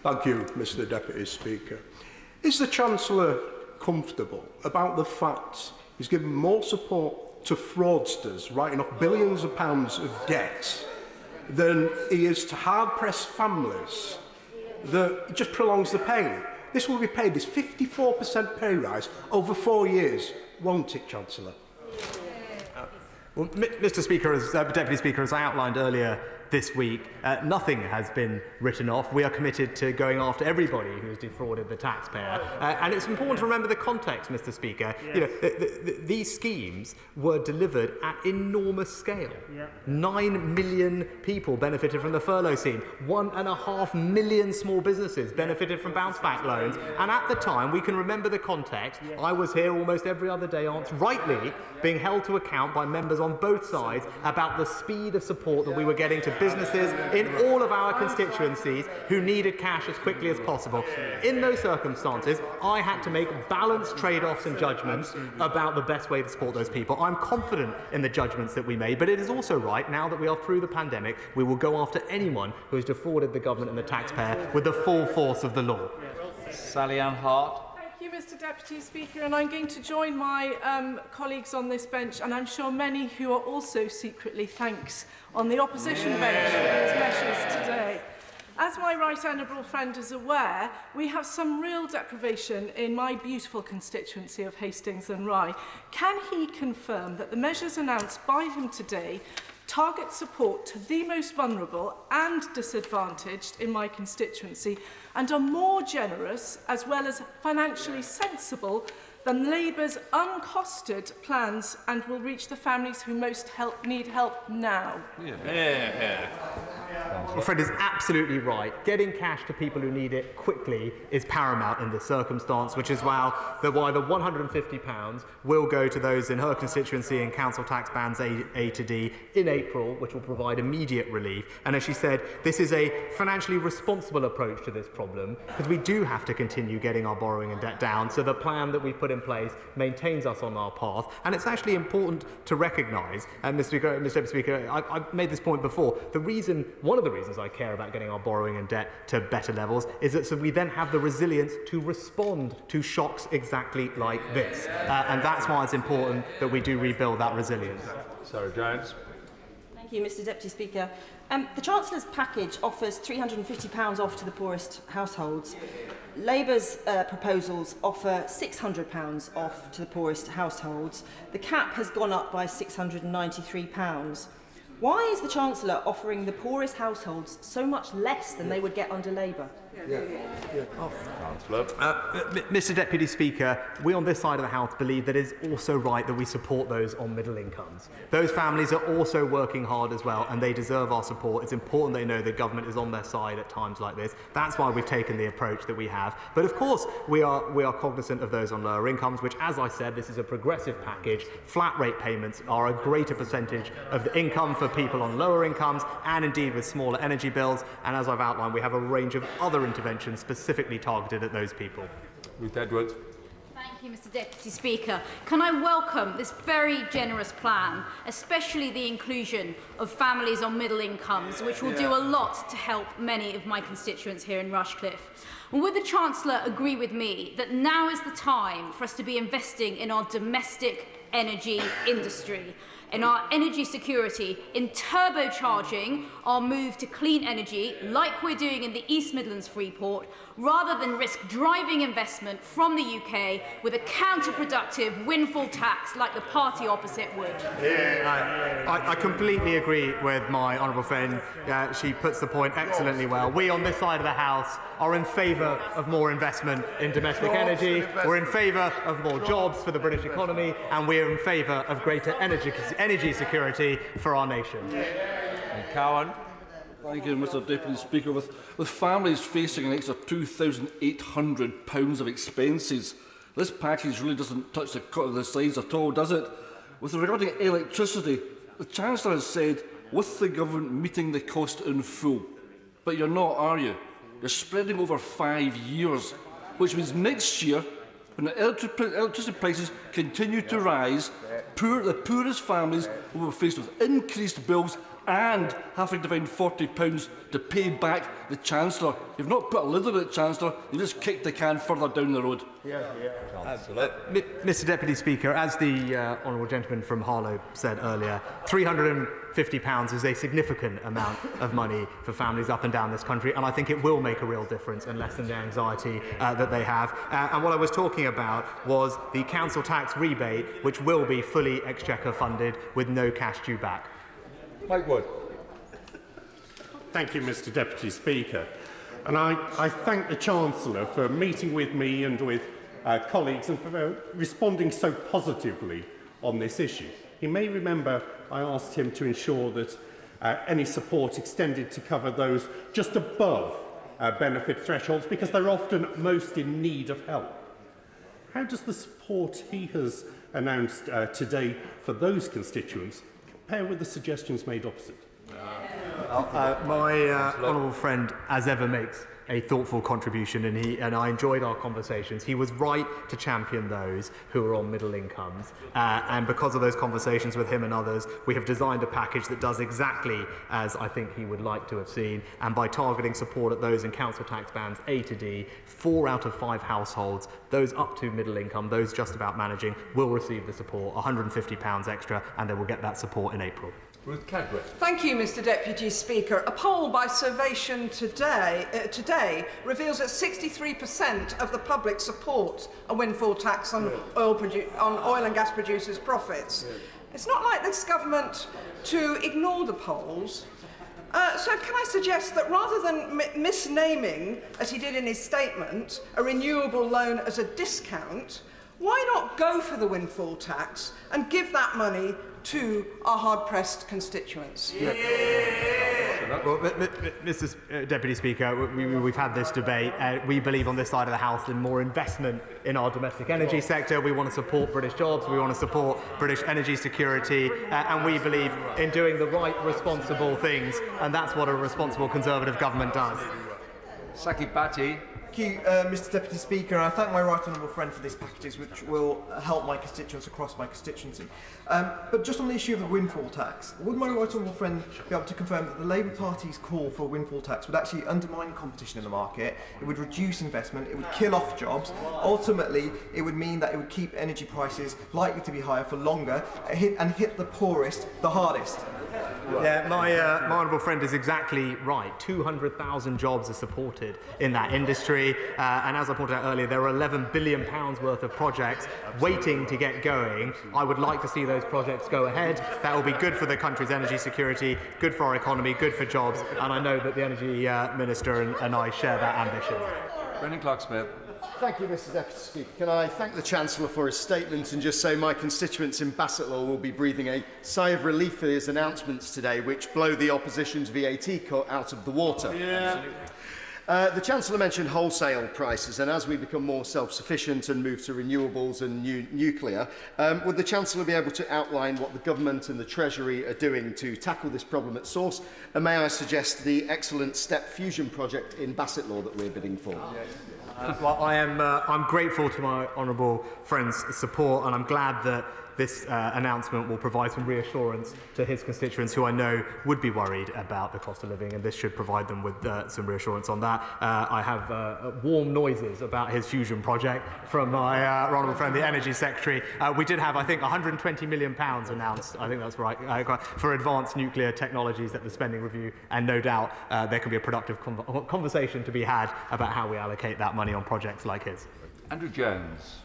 Speaker 21: Thank you, Mr Deputy Speaker. Is the Chancellor comfortable about the fact he's given more support to fraudsters writing off billions of pounds of debt than he is to hard-pressed families that just prolongs the pain? This will be paid, this 54% pay rise over 4 years, won't it, Chancellor?
Speaker 15: Well, Mr Speaker, as Deputy Speaker, as I outlined earlier this week, nothing has been written off. We are committed to going after everybody who has defrauded the taxpayer. And it's important to remember the context, Mr. Speaker. You know, these schemes were delivered at enormous scale. 9 million people benefited from the furlough scheme. 1.5 million small businesses benefited from bounce back loans. And at the time, we can remember the context. I was here almost every other day, rightly being held to account by members on both sides about the speed of support that we were getting to businesses in all of our constituencies who needed cash as quickly as possible. In those circumstances, I had to make balanced trade-offs and judgments about the best way to support those people. I'm confident in the judgments that we made, but it is also right, now that we are through the pandemic, we will go after anyone who has defrauded the government and the taxpayer with the full force of the law.
Speaker 2: Sally Ann Hart.
Speaker 16: Thank you, Mr. Deputy Speaker, and I'm going to join my colleagues on this bench, and I'm sure many who are also secretly thanks on the opposition bench for these measures today. As my right honourable friend is aware, we have some real deprivation in my beautiful constituency of Hastings and Rye. Can he confirm that the measures announced by him today target support to the most vulnerable and disadvantaged in my constituency and are more generous as well as financially sensible than Labour's uncosted plans and will reach the families who most need help now?
Speaker 15: My friend is absolutely right. Getting cash to people who need it quickly is paramount in this circumstance, which is why the £150 will go to those in her constituency in council tax bands A to D in April, which will provide immediate relief. And as she said, this is a financially responsible approach to this problem, because we do have to continue getting our borrowing and debt down. So the plan that we've put in place maintains us on our path. And it's actually important to recognise, and Mr. Deputy Speaker, I've made this point before, one of the reasons I care about getting our borrowing and debt to better levels is that so we then have the resilience to respond to shocks exactly like this. And that's why it's important that we do rebuild that resilience.
Speaker 2: Sarah Jones.
Speaker 6: Thank you, Mr. Deputy Speaker. The Chancellor's package offers £350 off to the poorest households. Labour's proposals offer £600 off to the poorest households. The cap has gone up by £693. Why is the Chancellor offering the poorest households so much less than they would get under Labour?
Speaker 15: Mr. Deputy Speaker, we on this side of the House believe that it is also right that we support those on middle incomes. Those families are also working hard as well, and they deserve our support. It's important they know the government is on their side at times like this. That's why we've taken the approach that we have. But of course, we are cognizant of those on lower incomes, which, as I said, this is a progressive package. Flat rate payments are a greater percentage of the income for people on lower incomes, and indeed with smaller energy bills. And as I've outlined, we have a range of other interventions specifically targeted at those people.
Speaker 2: Ruth Edwards.
Speaker 11: Thank you, Mr. Deputy Speaker. Can I welcome this very generous plan, especially the inclusion of families on middle incomes, which will do a lot to help many of my constituents here in Rushcliffe. And would the Chancellor agree with me that now is the time for us to be investing in our domestic energy industry, in our energy security, in turbocharging our move to clean energy, like we're doing in the East Midlands Freeport, rather than risk driving investment from the UK with a counterproductive windfall tax like the party opposite would?
Speaker 15: I completely agree with my honourable friend. She puts the point excellently well. We on this side of the House are in favour of more investment in domestic energy. We're in favour of more jobs for the British economy, and we're in favour of greater energy security for our nation.
Speaker 2: And Cowan.
Speaker 7: Thank you, Mr. Deputy Speaker. With families facing an extra £2,800 of expenses, this package really doesn't touch the cut of the sides at all, does it? With regard to electricity, the Chancellor has said, with the government meeting the cost in full. But you're not, are you? You're spreading over 5 years, which means next year, when the electricity prices continue to rise, the poorest families will be faced with increased bills and having to find £40 to pay back the Chancellor. You've not put a lid on it, Chancellor, you've just kicked the can further down the road.
Speaker 15: Mr. Deputy Speaker, as the honourable gentleman from Harlow said earlier, £350 is a significant amount of money for families up and down this country, and I think it will make a real difference and lessen the anxiety that they have. And what I was talking about was the council tax rebate, which will be fully exchequer funded with no cash due back.
Speaker 2: Mike Wood.
Speaker 1: Thank you, Mr Deputy Speaker. And I thank the Chancellor for meeting with me and with colleagues and for responding so positively on this issue. He may remember I asked him to ensure that any support extended to cover those just above benefit thresholds because they're often most in need of help. How does the support he has announced today for those constituents compare with the suggestions made opposite?
Speaker 15: My honourable friend, as ever, makes a thoughtful contribution, and I enjoyed our conversations. He was right to champion those who are on middle incomes, and because of those conversations with him and others, we have designed a package that does exactly as I think he would like to have seen, and by targeting support at those in council tax bands A to D, 4 out of 5 households, those up to middle income, those just about managing, will receive the support, £150 extra, and they will get that support in April.
Speaker 2: Ruth Cadbury.
Speaker 9: Thank you, Mr Deputy Speaker. A poll by Survation today reveals that 63% of the public support a windfall tax on oil and gas producers' profits. It's not like this government to ignore the polls. So can I suggest that rather than misnaming, as he did in his statement, a renewable loan as a discount, why not go for the windfall tax and give that money to our hard-pressed constituents?
Speaker 15: Well, Mr. Deputy Speaker, we've had this debate. We believe on this side of the House in more investment in our domestic energy sector. We want to support British jobs. We want to support British energy security. And we believe in doing the right, responsible things. And that's what a responsible Conservative government does.
Speaker 2: Saki Bhatti.
Speaker 10: Thank you, Mr Deputy Speaker. I thank my right honourable friend for these packages, which will help my constituents across my constituency. But just on the issue of the windfall tax, would my right honourable friend be able to confirm that the Labour Party's call for a windfall tax would actually undermine competition in the market, it would reduce investment, it would kill off jobs, ultimately it would mean that it would keep energy prices likely to be higher for longer and hit the poorest the hardest?
Speaker 15: Yeah, my honourable friend is exactly right. 200,000 jobs are supported in that industry, and as I pointed out earlier, there are £11 billion worth of projects waiting to get going. I would like to see those projects go ahead. That will be good for the country's energy security, good for our economy, good for jobs, and I know that the Energy Minister and I share that ambition.
Speaker 2: Brendan Clark-Smith.
Speaker 22: Thank you, Mr Deputy Speaker. Can I thank the Chancellor for his statement and just say my constituents in Bassetlaw will be breathing a sigh of relief for his announcements today, which blow the opposition's VAT cut out of the water. Yeah. The Chancellor mentioned wholesale prices, and as we become more self-sufficient and move to renewables and nuclear, would the Chancellor be able to outline what the Government and the Treasury are doing to tackle this problem at source? And may I suggest the excellent STEP fusion project in Bassetlaw that we're bidding for?
Speaker 15: Well, I'm grateful to my honourable friend's support, and I'm glad that this announcement will provide some reassurance to his constituents who I know would be worried about the cost of living, and this should provide them with some reassurance on that. I have warm noises about his fusion project from my honourable friend, the Energy Secretary. We did have, I think, £120 million announced, I think that's right, for advanced nuclear technologies at the spending review, and no doubt there can be a productive conversation to be had about how we allocate that money on projects like his.
Speaker 2: Andrew Jones.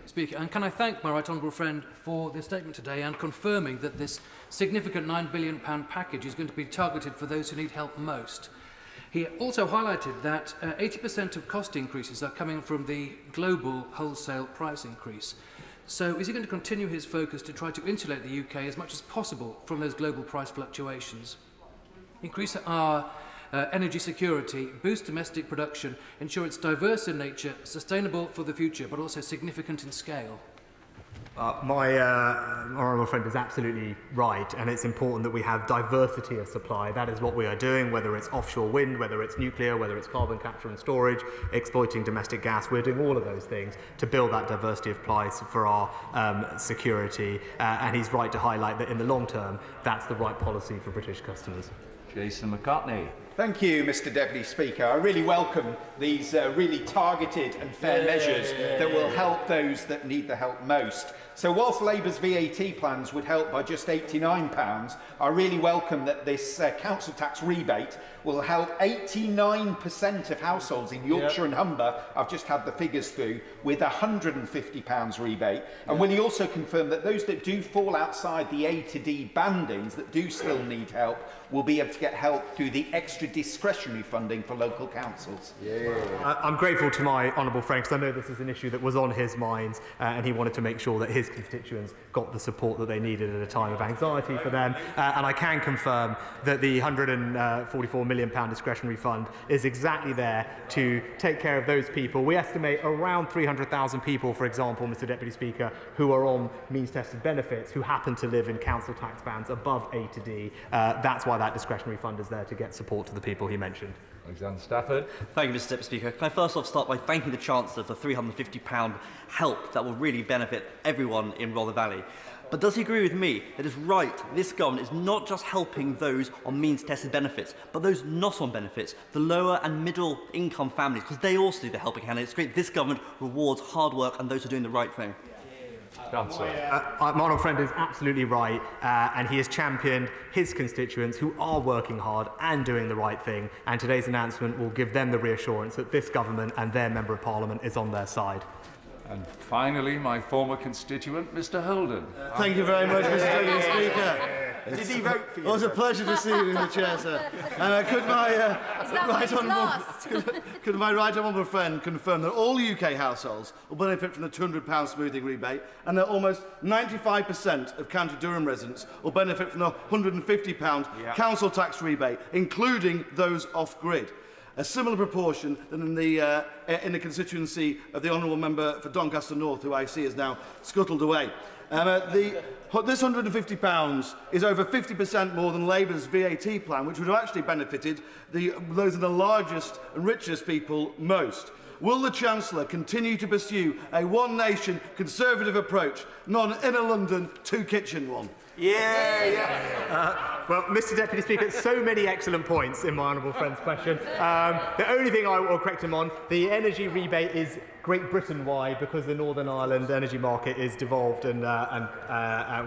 Speaker 23: Speaker, and can I thank my right honourable friend for their statement today and confirming that this significant £9 billion package is going to be targeted for those who need help most. He also highlighted that 80% of cost increases are coming from the global wholesale price increase. So is he going to continue his focus to try to insulate the UK as much as possible from those global price fluctuations? Increase our energy security, boost domestic production, ensure it's diverse in nature, sustainable for the future, but also significant in scale?
Speaker 15: My honourable friend is absolutely right, and it's important that we have diversity of supply. That is what we are doing, whether it's offshore wind, whether it's nuclear, whether it's carbon capture and storage, exploiting domestic gas. We're doing all of those things to build that diversity of supply for our security, and he's right to highlight that in the long term, that's the right policy for British customers.
Speaker 2: Jason McCartney.
Speaker 26: Thank you, Mr Deputy Speaker. I really welcome these really targeted and fair measures that will help those that need the help most. So whilst Labour's VAT plans would help by just £89, I really welcome that this council tax rebate will help 89% of households in Yorkshire and Humber. I've just had the figures through, with £150 rebate. And will he also confirm that those that do fall outside the A to D bandings that do still need help will be able to get help through the extra discretionary funding for local councils?
Speaker 15: I'm grateful to my honourable friend because I know this is an issue that was on his mind and he wanted to make sure that his constituents got the support that they needed at a time of anxiety for them. And I can confirm that the £144 million discretionary fund is exactly there to take care of those people. We estimate around 300,000 people, for example, Mr Deputy Speaker, who are on means-tested benefits, who happen to live in council tax bands above A to D. That's why that discretionary fund is there, to get support to the people he mentioned.
Speaker 2: Alexander Stafford.
Speaker 3: Thank you, Mr Deputy Speaker. Can I first off start by thanking the Chancellor for £350 help that will really benefit everyone in Rother Valley. But does he agree with me that it's right this government is not just helping those on means-tested benefits, but those not on benefits, the lower and middle income families, because they also need the helping hand. It's great this government rewards hard work and those who are doing the right thing.
Speaker 15: My honourable friend is absolutely right, and he has championed his constituents who are working hard and doing the right thing, and today's announcement will give them the reassurance that this government and their Member of Parliament is on their side.
Speaker 2: And finally, my former constituent, Mr Holden.
Speaker 4: Thank you very much, Mr Deputy Speaker. Did he vote for you? It was a pleasure to see you in the chair, sir. Could my right honourable friend confirm that all UK households will benefit from the £200 smoothing rebate, and that almost 95% of County Durham residents will benefit from the £150 council tax rebate, including those off-grid? A similar proportion than in the constituency of the honourable member for Doncaster North, who I see is now scuttled away. This £150 is over 50% more than Labour's VAT plan, which would have actually benefited those of the largest and richest people most. Will the Chancellor continue to pursue a one-nation Conservative approach, not an inner London two-kitchen one?
Speaker 15: Well, Mr Deputy Speaker, so many excellent points in my honourable friend's question. The only thing I will correct him on, the energy rebate is Great Britain-wide because the Northern Ireland energy market is devolved and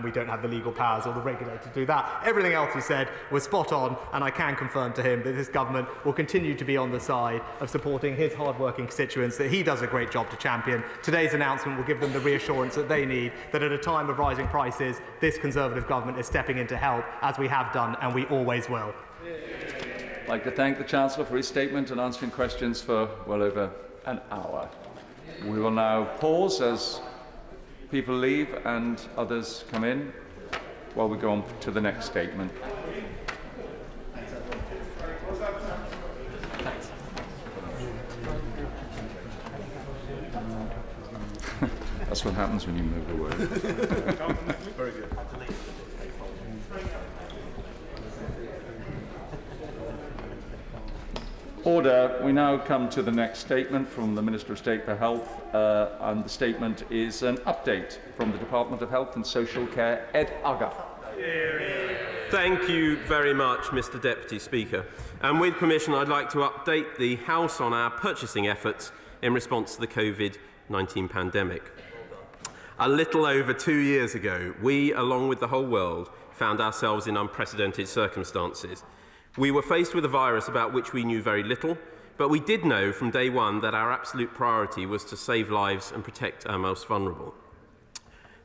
Speaker 15: we don't have the legal powers or the regulator to do that. Everything else he said was spot on, and I can confirm to him that this government will continue to be on the side of supporting his hard-working constituents, that he does a great job to champion. Today's announcement will give them the reassurance that they need, that at a time of rising prices, this Conservative government is stepping in to help, as we have done and we always will.
Speaker 2: I'd like to thank the Chancellor for his statement and answering questions for well over an hour. We will now pause as people leave and others come in while we go on to the next statement. That's what happens when you move away.
Speaker 4: Very good.
Speaker 2: Order. We now come to the next statement from the Minister of State for Health, and the statement is an update from the Department of Health and Social Care. Ed Aga.
Speaker 8: Thank you very much, Mr Deputy Speaker. And with permission, I'd like to update the House on our purchasing efforts in response to the COVID-19 pandemic. A little over 2 years ago, we, along with the whole world, found ourselves in unprecedented circumstances. We were faced with a virus about which we knew very little, but we did know from day one that our absolute priority was to save lives and protect our most vulnerable.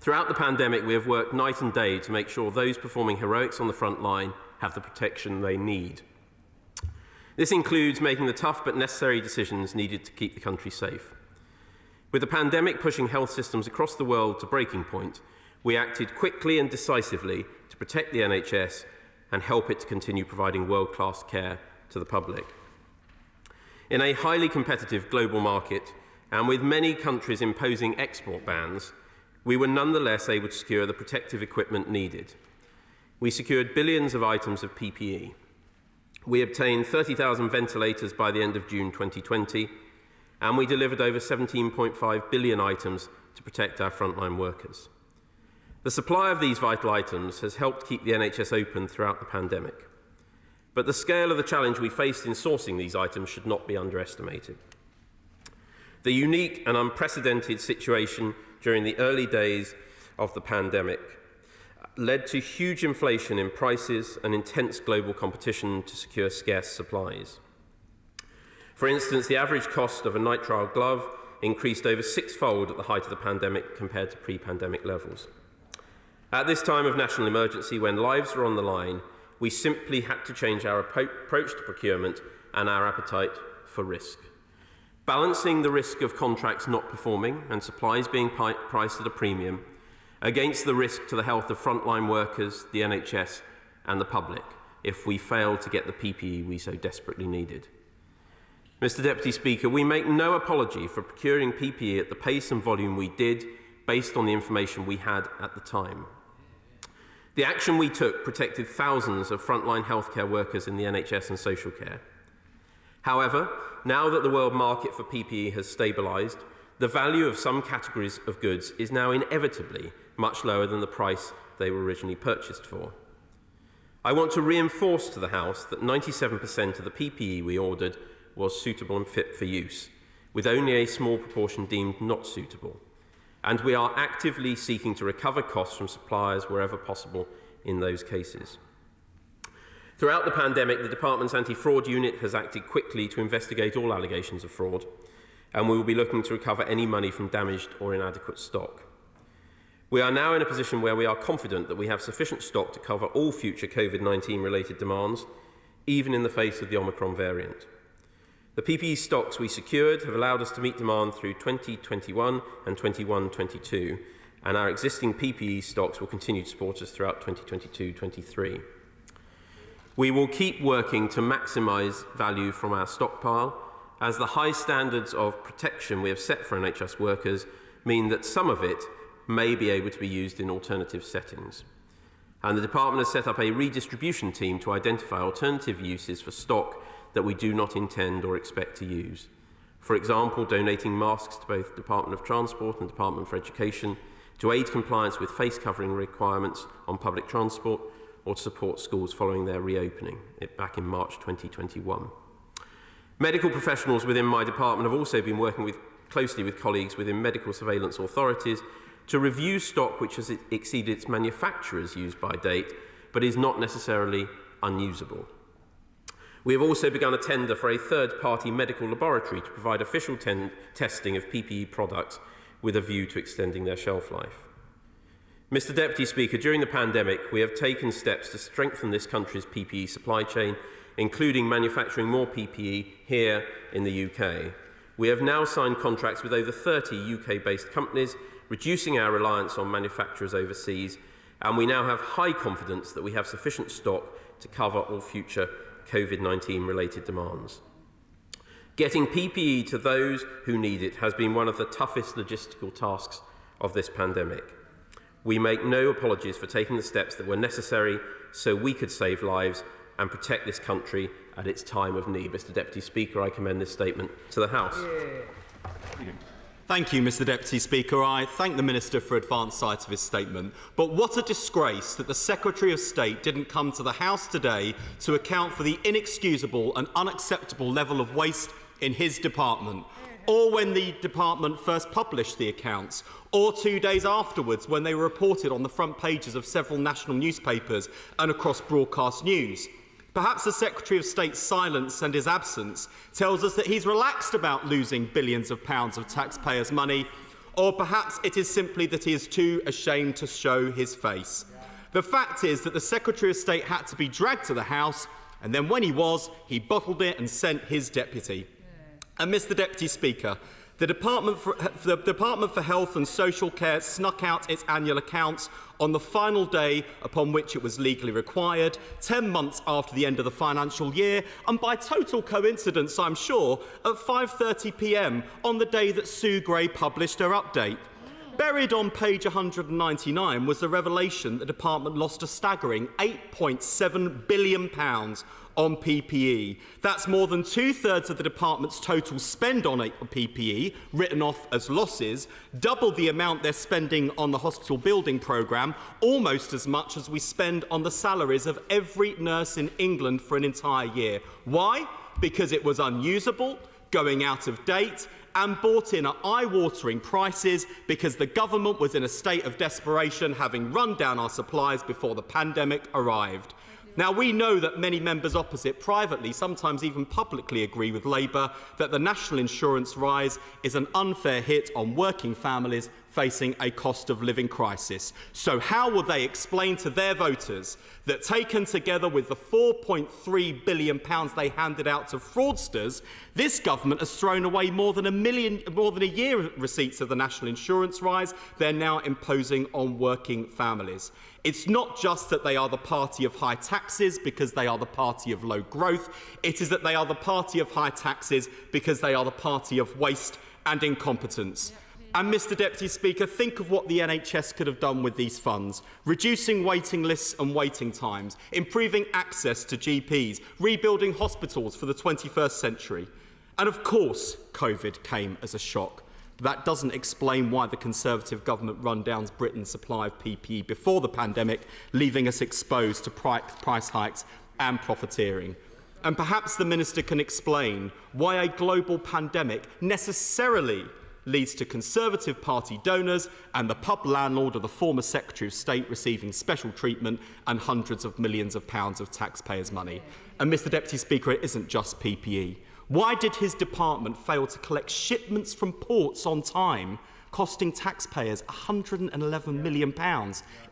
Speaker 8: Throughout the pandemic, we have worked night and day to make sure those performing heroics on the front line have the protection they need. This includes making the tough but necessary decisions needed to keep the country safe. With the pandemic pushing health systems across the world to breaking point, we acted quickly and decisively to protect the NHS and help it to continue providing world-class care to the public. In a highly competitive global market, and with many countries imposing export bans, we were nonetheless able to secure the protective equipment needed. We secured billions of items of PPE. We obtained 30,000 ventilators by the end of June 2020, and we delivered over 17.5 billion items to protect our frontline workers. The supply of these vital items has helped keep the NHS open throughout the pandemic. But the scale of the challenge we faced in sourcing these items should not be underestimated. The unique and unprecedented situation during the early days of the pandemic led to huge inflation in prices and intense global competition to secure scarce supplies. For instance, the average cost of a nitrile glove increased over six-fold at the height of the pandemic compared to pre-pandemic levels. At this time of national emergency, when lives were on the line, We simply had to change our approach to procurement and our appetite for risk. Balancing the risk of contracts not performing and supplies being priced at a premium against the risk to the health of frontline workers, the NHS and the public if we failed to get the PPE we so desperately needed. Mr Deputy Speaker, we make no apology for procuring PPE at the pace and volume we did based on the information we had at the time. The action we took protected thousands of frontline healthcare workers in the NHS and social care. However, now that the world market for PPE has stabilised, the value of some categories of goods is now inevitably much lower than the price they were originally purchased for. I want to reinforce to the House that 97% of the PPE we ordered was suitable and fit for use, with only a small proportion deemed not suitable. And we are actively seeking to recover costs from suppliers wherever possible in those cases. Throughout the pandemic, the Department's anti-fraud unit has acted quickly to investigate all allegations of fraud, and we will be looking to recover any money from damaged or inadequate stock. We are now in a position where we are confident that we have sufficient stock to cover all future COVID-19 related demands, even in the face of the Omicron variant. The PPE stocks we secured have allowed us to meet demand through 2021 and 21-22, and our existing PPE stocks will continue to support us throughout 2022-23. We will keep working to maximise value from our stockpile, as the high standards of protection we have set for NHS workers mean that some of it may be able to be used in alternative settings. And the Department has set up a redistribution team to identify alternative uses for stock that we do not intend or expect to use. For example, donating masks to both the Department of Transport and Department for Education to aid compliance with face covering requirements on public transport, or to support schools following their reopening back in March 2021. Medical professionals within my department have also been working closely with colleagues within medical surveillance authorities to review stock which has exceeded its manufacturer's use-by date, but is not necessarily unusable. We have also begun a tender for a third-party medical laboratory to provide official testing of PPE products with a view to extending their shelf life. Mr Deputy Speaker, during the pandemic, we have taken steps to strengthen this country's PPE supply chain, including manufacturing more PPE here in the UK. We have now signed contracts with over 30 UK-based companies, reducing our reliance on manufacturers overseas, and we now have high confidence that we have sufficient stock to cover all future COVID-19 related demands. Getting PPE to those who need it has been one of the toughest logistical tasks of this pandemic. We make no apologies for taking the steps that were necessary so we could save lives and protect this country at its time of need. Mr Deputy Speaker, I commend this statement to the House.
Speaker 12: Thank you, Mr Deputy Speaker. I thank the Minister for advance sight of his statement. But what a disgrace that the Secretary of State didn't come to the House today to account for the inexcusable and unacceptable level of waste in his department, or when the department first published the accounts, or 2 days afterwards when they were reported on the front pages of several national newspapers and across broadcast news. Perhaps the Secretary of State's silence and his absence tells us that he's relaxed about losing billions of pounds of taxpayers' money, or perhaps it is simply that he is too ashamed to show his face. The fact is that the Secretary of State had to be dragged to the House, and then when he was, he bottled it and sent his deputy. And Mr Deputy Speaker, the Department for Health and Social Care snuck out its annual accounts on the final day upon which it was legally required, 10 months after the end of the financial year, and by total coincidence, I'm sure, at 5:30 p.m. on the day that Sue Gray published her update. Buried on page 199 was the revelation that the department lost a staggering £8.7 billion on PPE. That's more than 2/3 of the department's total spend on PPE, written off as losses, double the amount they're spending on the hospital building programme, almost as much as we spend on the salaries of every nurse in England for an entire year. Why? Because it was unusable, going out of date, and bought in at eye-watering prices because the government was in a state of desperation, having run down our supplies before the pandemic arrived. Now, we know that many members opposite privately, sometimes even publicly, agree with Labour that the national insurance rise is an unfair hit on working families facing a cost of living crisis. So how will they explain to their voters that, taken together with the £4.3 billion they handed out to fraudsters, this government has thrown away more than a year of receipts of the national insurance rise they're now imposing on working families? It's not just that they are the party of high taxes because they are the party of low growth. It is that they are the party of high taxes because they are the party of waste and incompetence. And, Mr Deputy Speaker, think of what the NHS could have done with these funds: reducing waiting lists and waiting times, improving access to GPs, rebuilding hospitals for the 21st century. And of course, COVID came as a shock. That doesn't explain why the Conservative government run down Britain's supply of PPE before the pandemic, leaving us exposed to price hikes and profiteering. And perhaps the Minister can explain why a global pandemic necessarily leads to Conservative Party donors and the pub landlord of the former Secretary of State receiving special treatment and hundreds of millions of pounds of taxpayers' money. And, Mr Deputy Speaker, it isn't just PPE. Why did his department fail to collect shipments from ports on time, costing taxpayers £111 million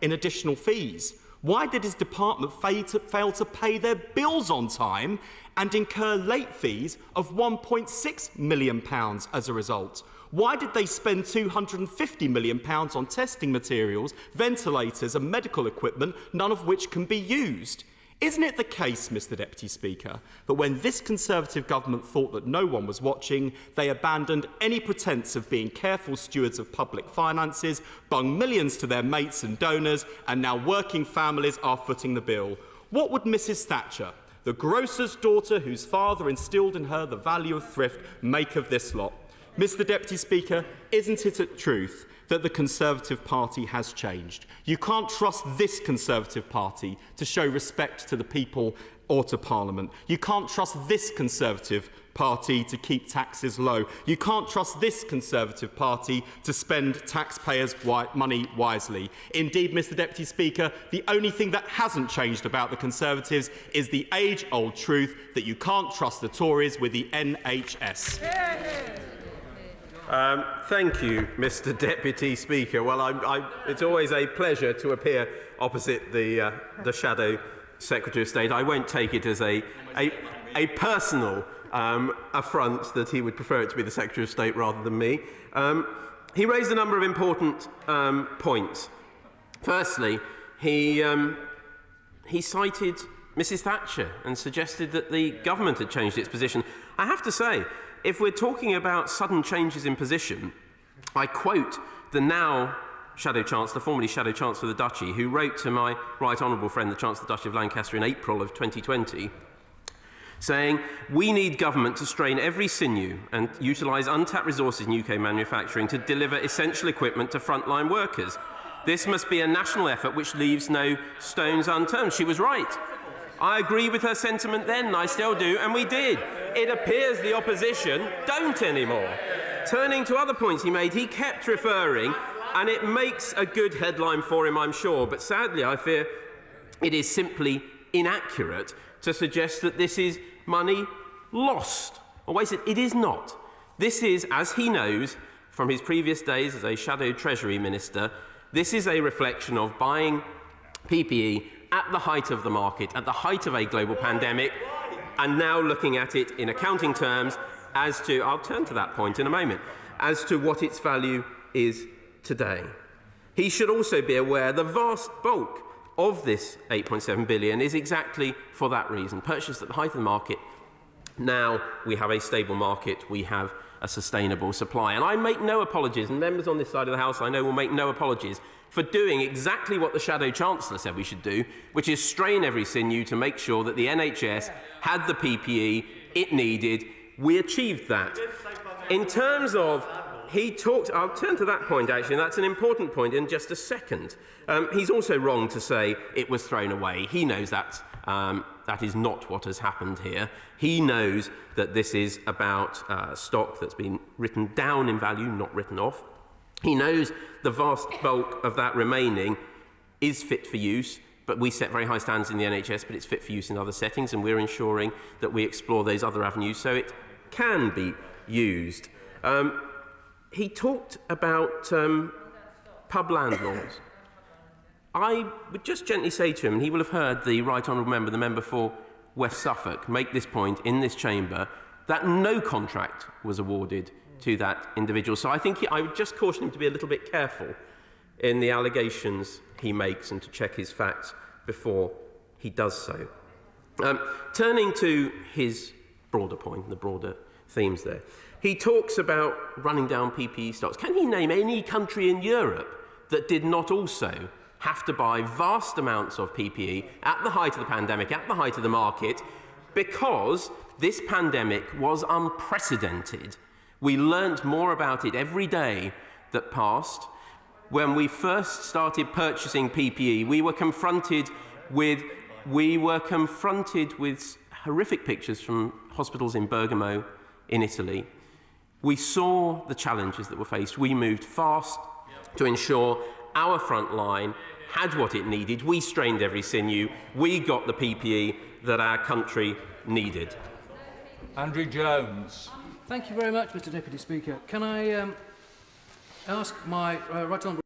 Speaker 12: in additional fees? Why did his department fail to pay their bills on time and incur late fees of £1.6 million as a result? Why did they spend £250 million on testing materials, ventilators and medical equipment, none of which can be used? Isn't it the case, Mr Deputy Speaker, that when this Conservative government thought that no one was watching, they abandoned any pretence of being careful stewards of public finances, bung millions to their mates and donors, and now working families are footing the bill? What would Mrs Thatcher, the grocer's daughter whose father instilled in her the value of thrift, make of this lot? Mr Deputy Speaker, isn't it a truth that the Conservative Party has changed? You can't trust this Conservative Party to show respect to the people or to Parliament. You can't trust this Conservative Party to keep taxes low. You can't trust this Conservative Party to spend taxpayers' money wisely. Indeed, Mr Deputy Speaker, the only thing that hasn't changed about the Conservatives is the age-old truth that you can't trust the Tories with the NHS.
Speaker 8: Thank you, Mr Deputy Speaker. Well, it's always a pleasure to appear opposite the Shadow Secretary of State. I won't take it as a personal affront that he would prefer it to be the Secretary of State rather than me. He raised a number of important points. Firstly, he cited Mrs Thatcher and suggested that the government had changed its position. I have to say, if we're talking about sudden changes in position, I quote the now Shadow Chancellor, formerly Shadow Chancellor of the Duchy, who wrote to my right honourable friend, the Chancellor of the Duchy of Lancaster, in April of 2020, saying, "We need government to strain every sinew and utilise untapped resources in UK manufacturing to deliver essential equipment to frontline workers. This must be a national effort which leaves no stones unturned." She was right. I agree with her sentiment then, and I still do, and we did. It appears the opposition don't anymore. Turning to other points he made, he kept referring, and it makes a good headline for him, I'm sure, but sadly I fear it is simply inaccurate to suggest that this is money lost or wasted. It is not. This is, as he knows from his previous days as a shadow Treasury Minister, this is a reflection of buying PPE at the height of the market, at the height of a global pandemic, and now looking at it in accounting terms as to, I'll turn to that point in a moment, as to what its value is today. He should also be aware the vast bulk of this £8.7 billion is exactly for that reason, purchased at the height of the market. Now we have a stable market, we have a sustainable supply. And I make no apologies, and members on this side of the House I know will make no apologies for doing exactly what the Shadow Chancellor said we should do, which is strain every sinew to make sure that the NHS had the PPE it needed. We achieved that. In terms of, he talked, I'll turn to that point actually, and that's an important point in just a second. He's also wrong to say it was thrown away. He knows that that is not what has happened here. He knows that this is about stock that's been written down in value, not written off. He knows the vast bulk of that remaining is fit for use, but we set very high standards in the NHS, but it's fit for use in other settings, and we're ensuring that we explore those other avenues so it can be used. He talked about pub landlords. I would just gently say to him, and he will have heard the Right Honourable Member, the member for West Suffolk, make this point in this chamber, that no contract was awarded to that individual. So I think I would just caution him to be a little bit careful in the allegations he makes and to check his facts before he does so. Turning to his broader point, the broader themes there, he talks about running down PPE stocks. Can he name any country in Europe that did not also have to buy vast amounts of PPE at the height of the pandemic, at the height of the market, because this pandemic was unprecedented? We learnt more about it every day that passed. When we first started purchasing PPE, we were confronted with horrific pictures from hospitals in Bergamo, in Italy. We saw the challenges that were faced. We moved fast to ensure our front line had what it needed. We strained every sinew. We got the PPE that our country needed.
Speaker 2: Andrew Jones.
Speaker 23: Thank you very much, Mr Deputy Speaker. Can I ask my right honourable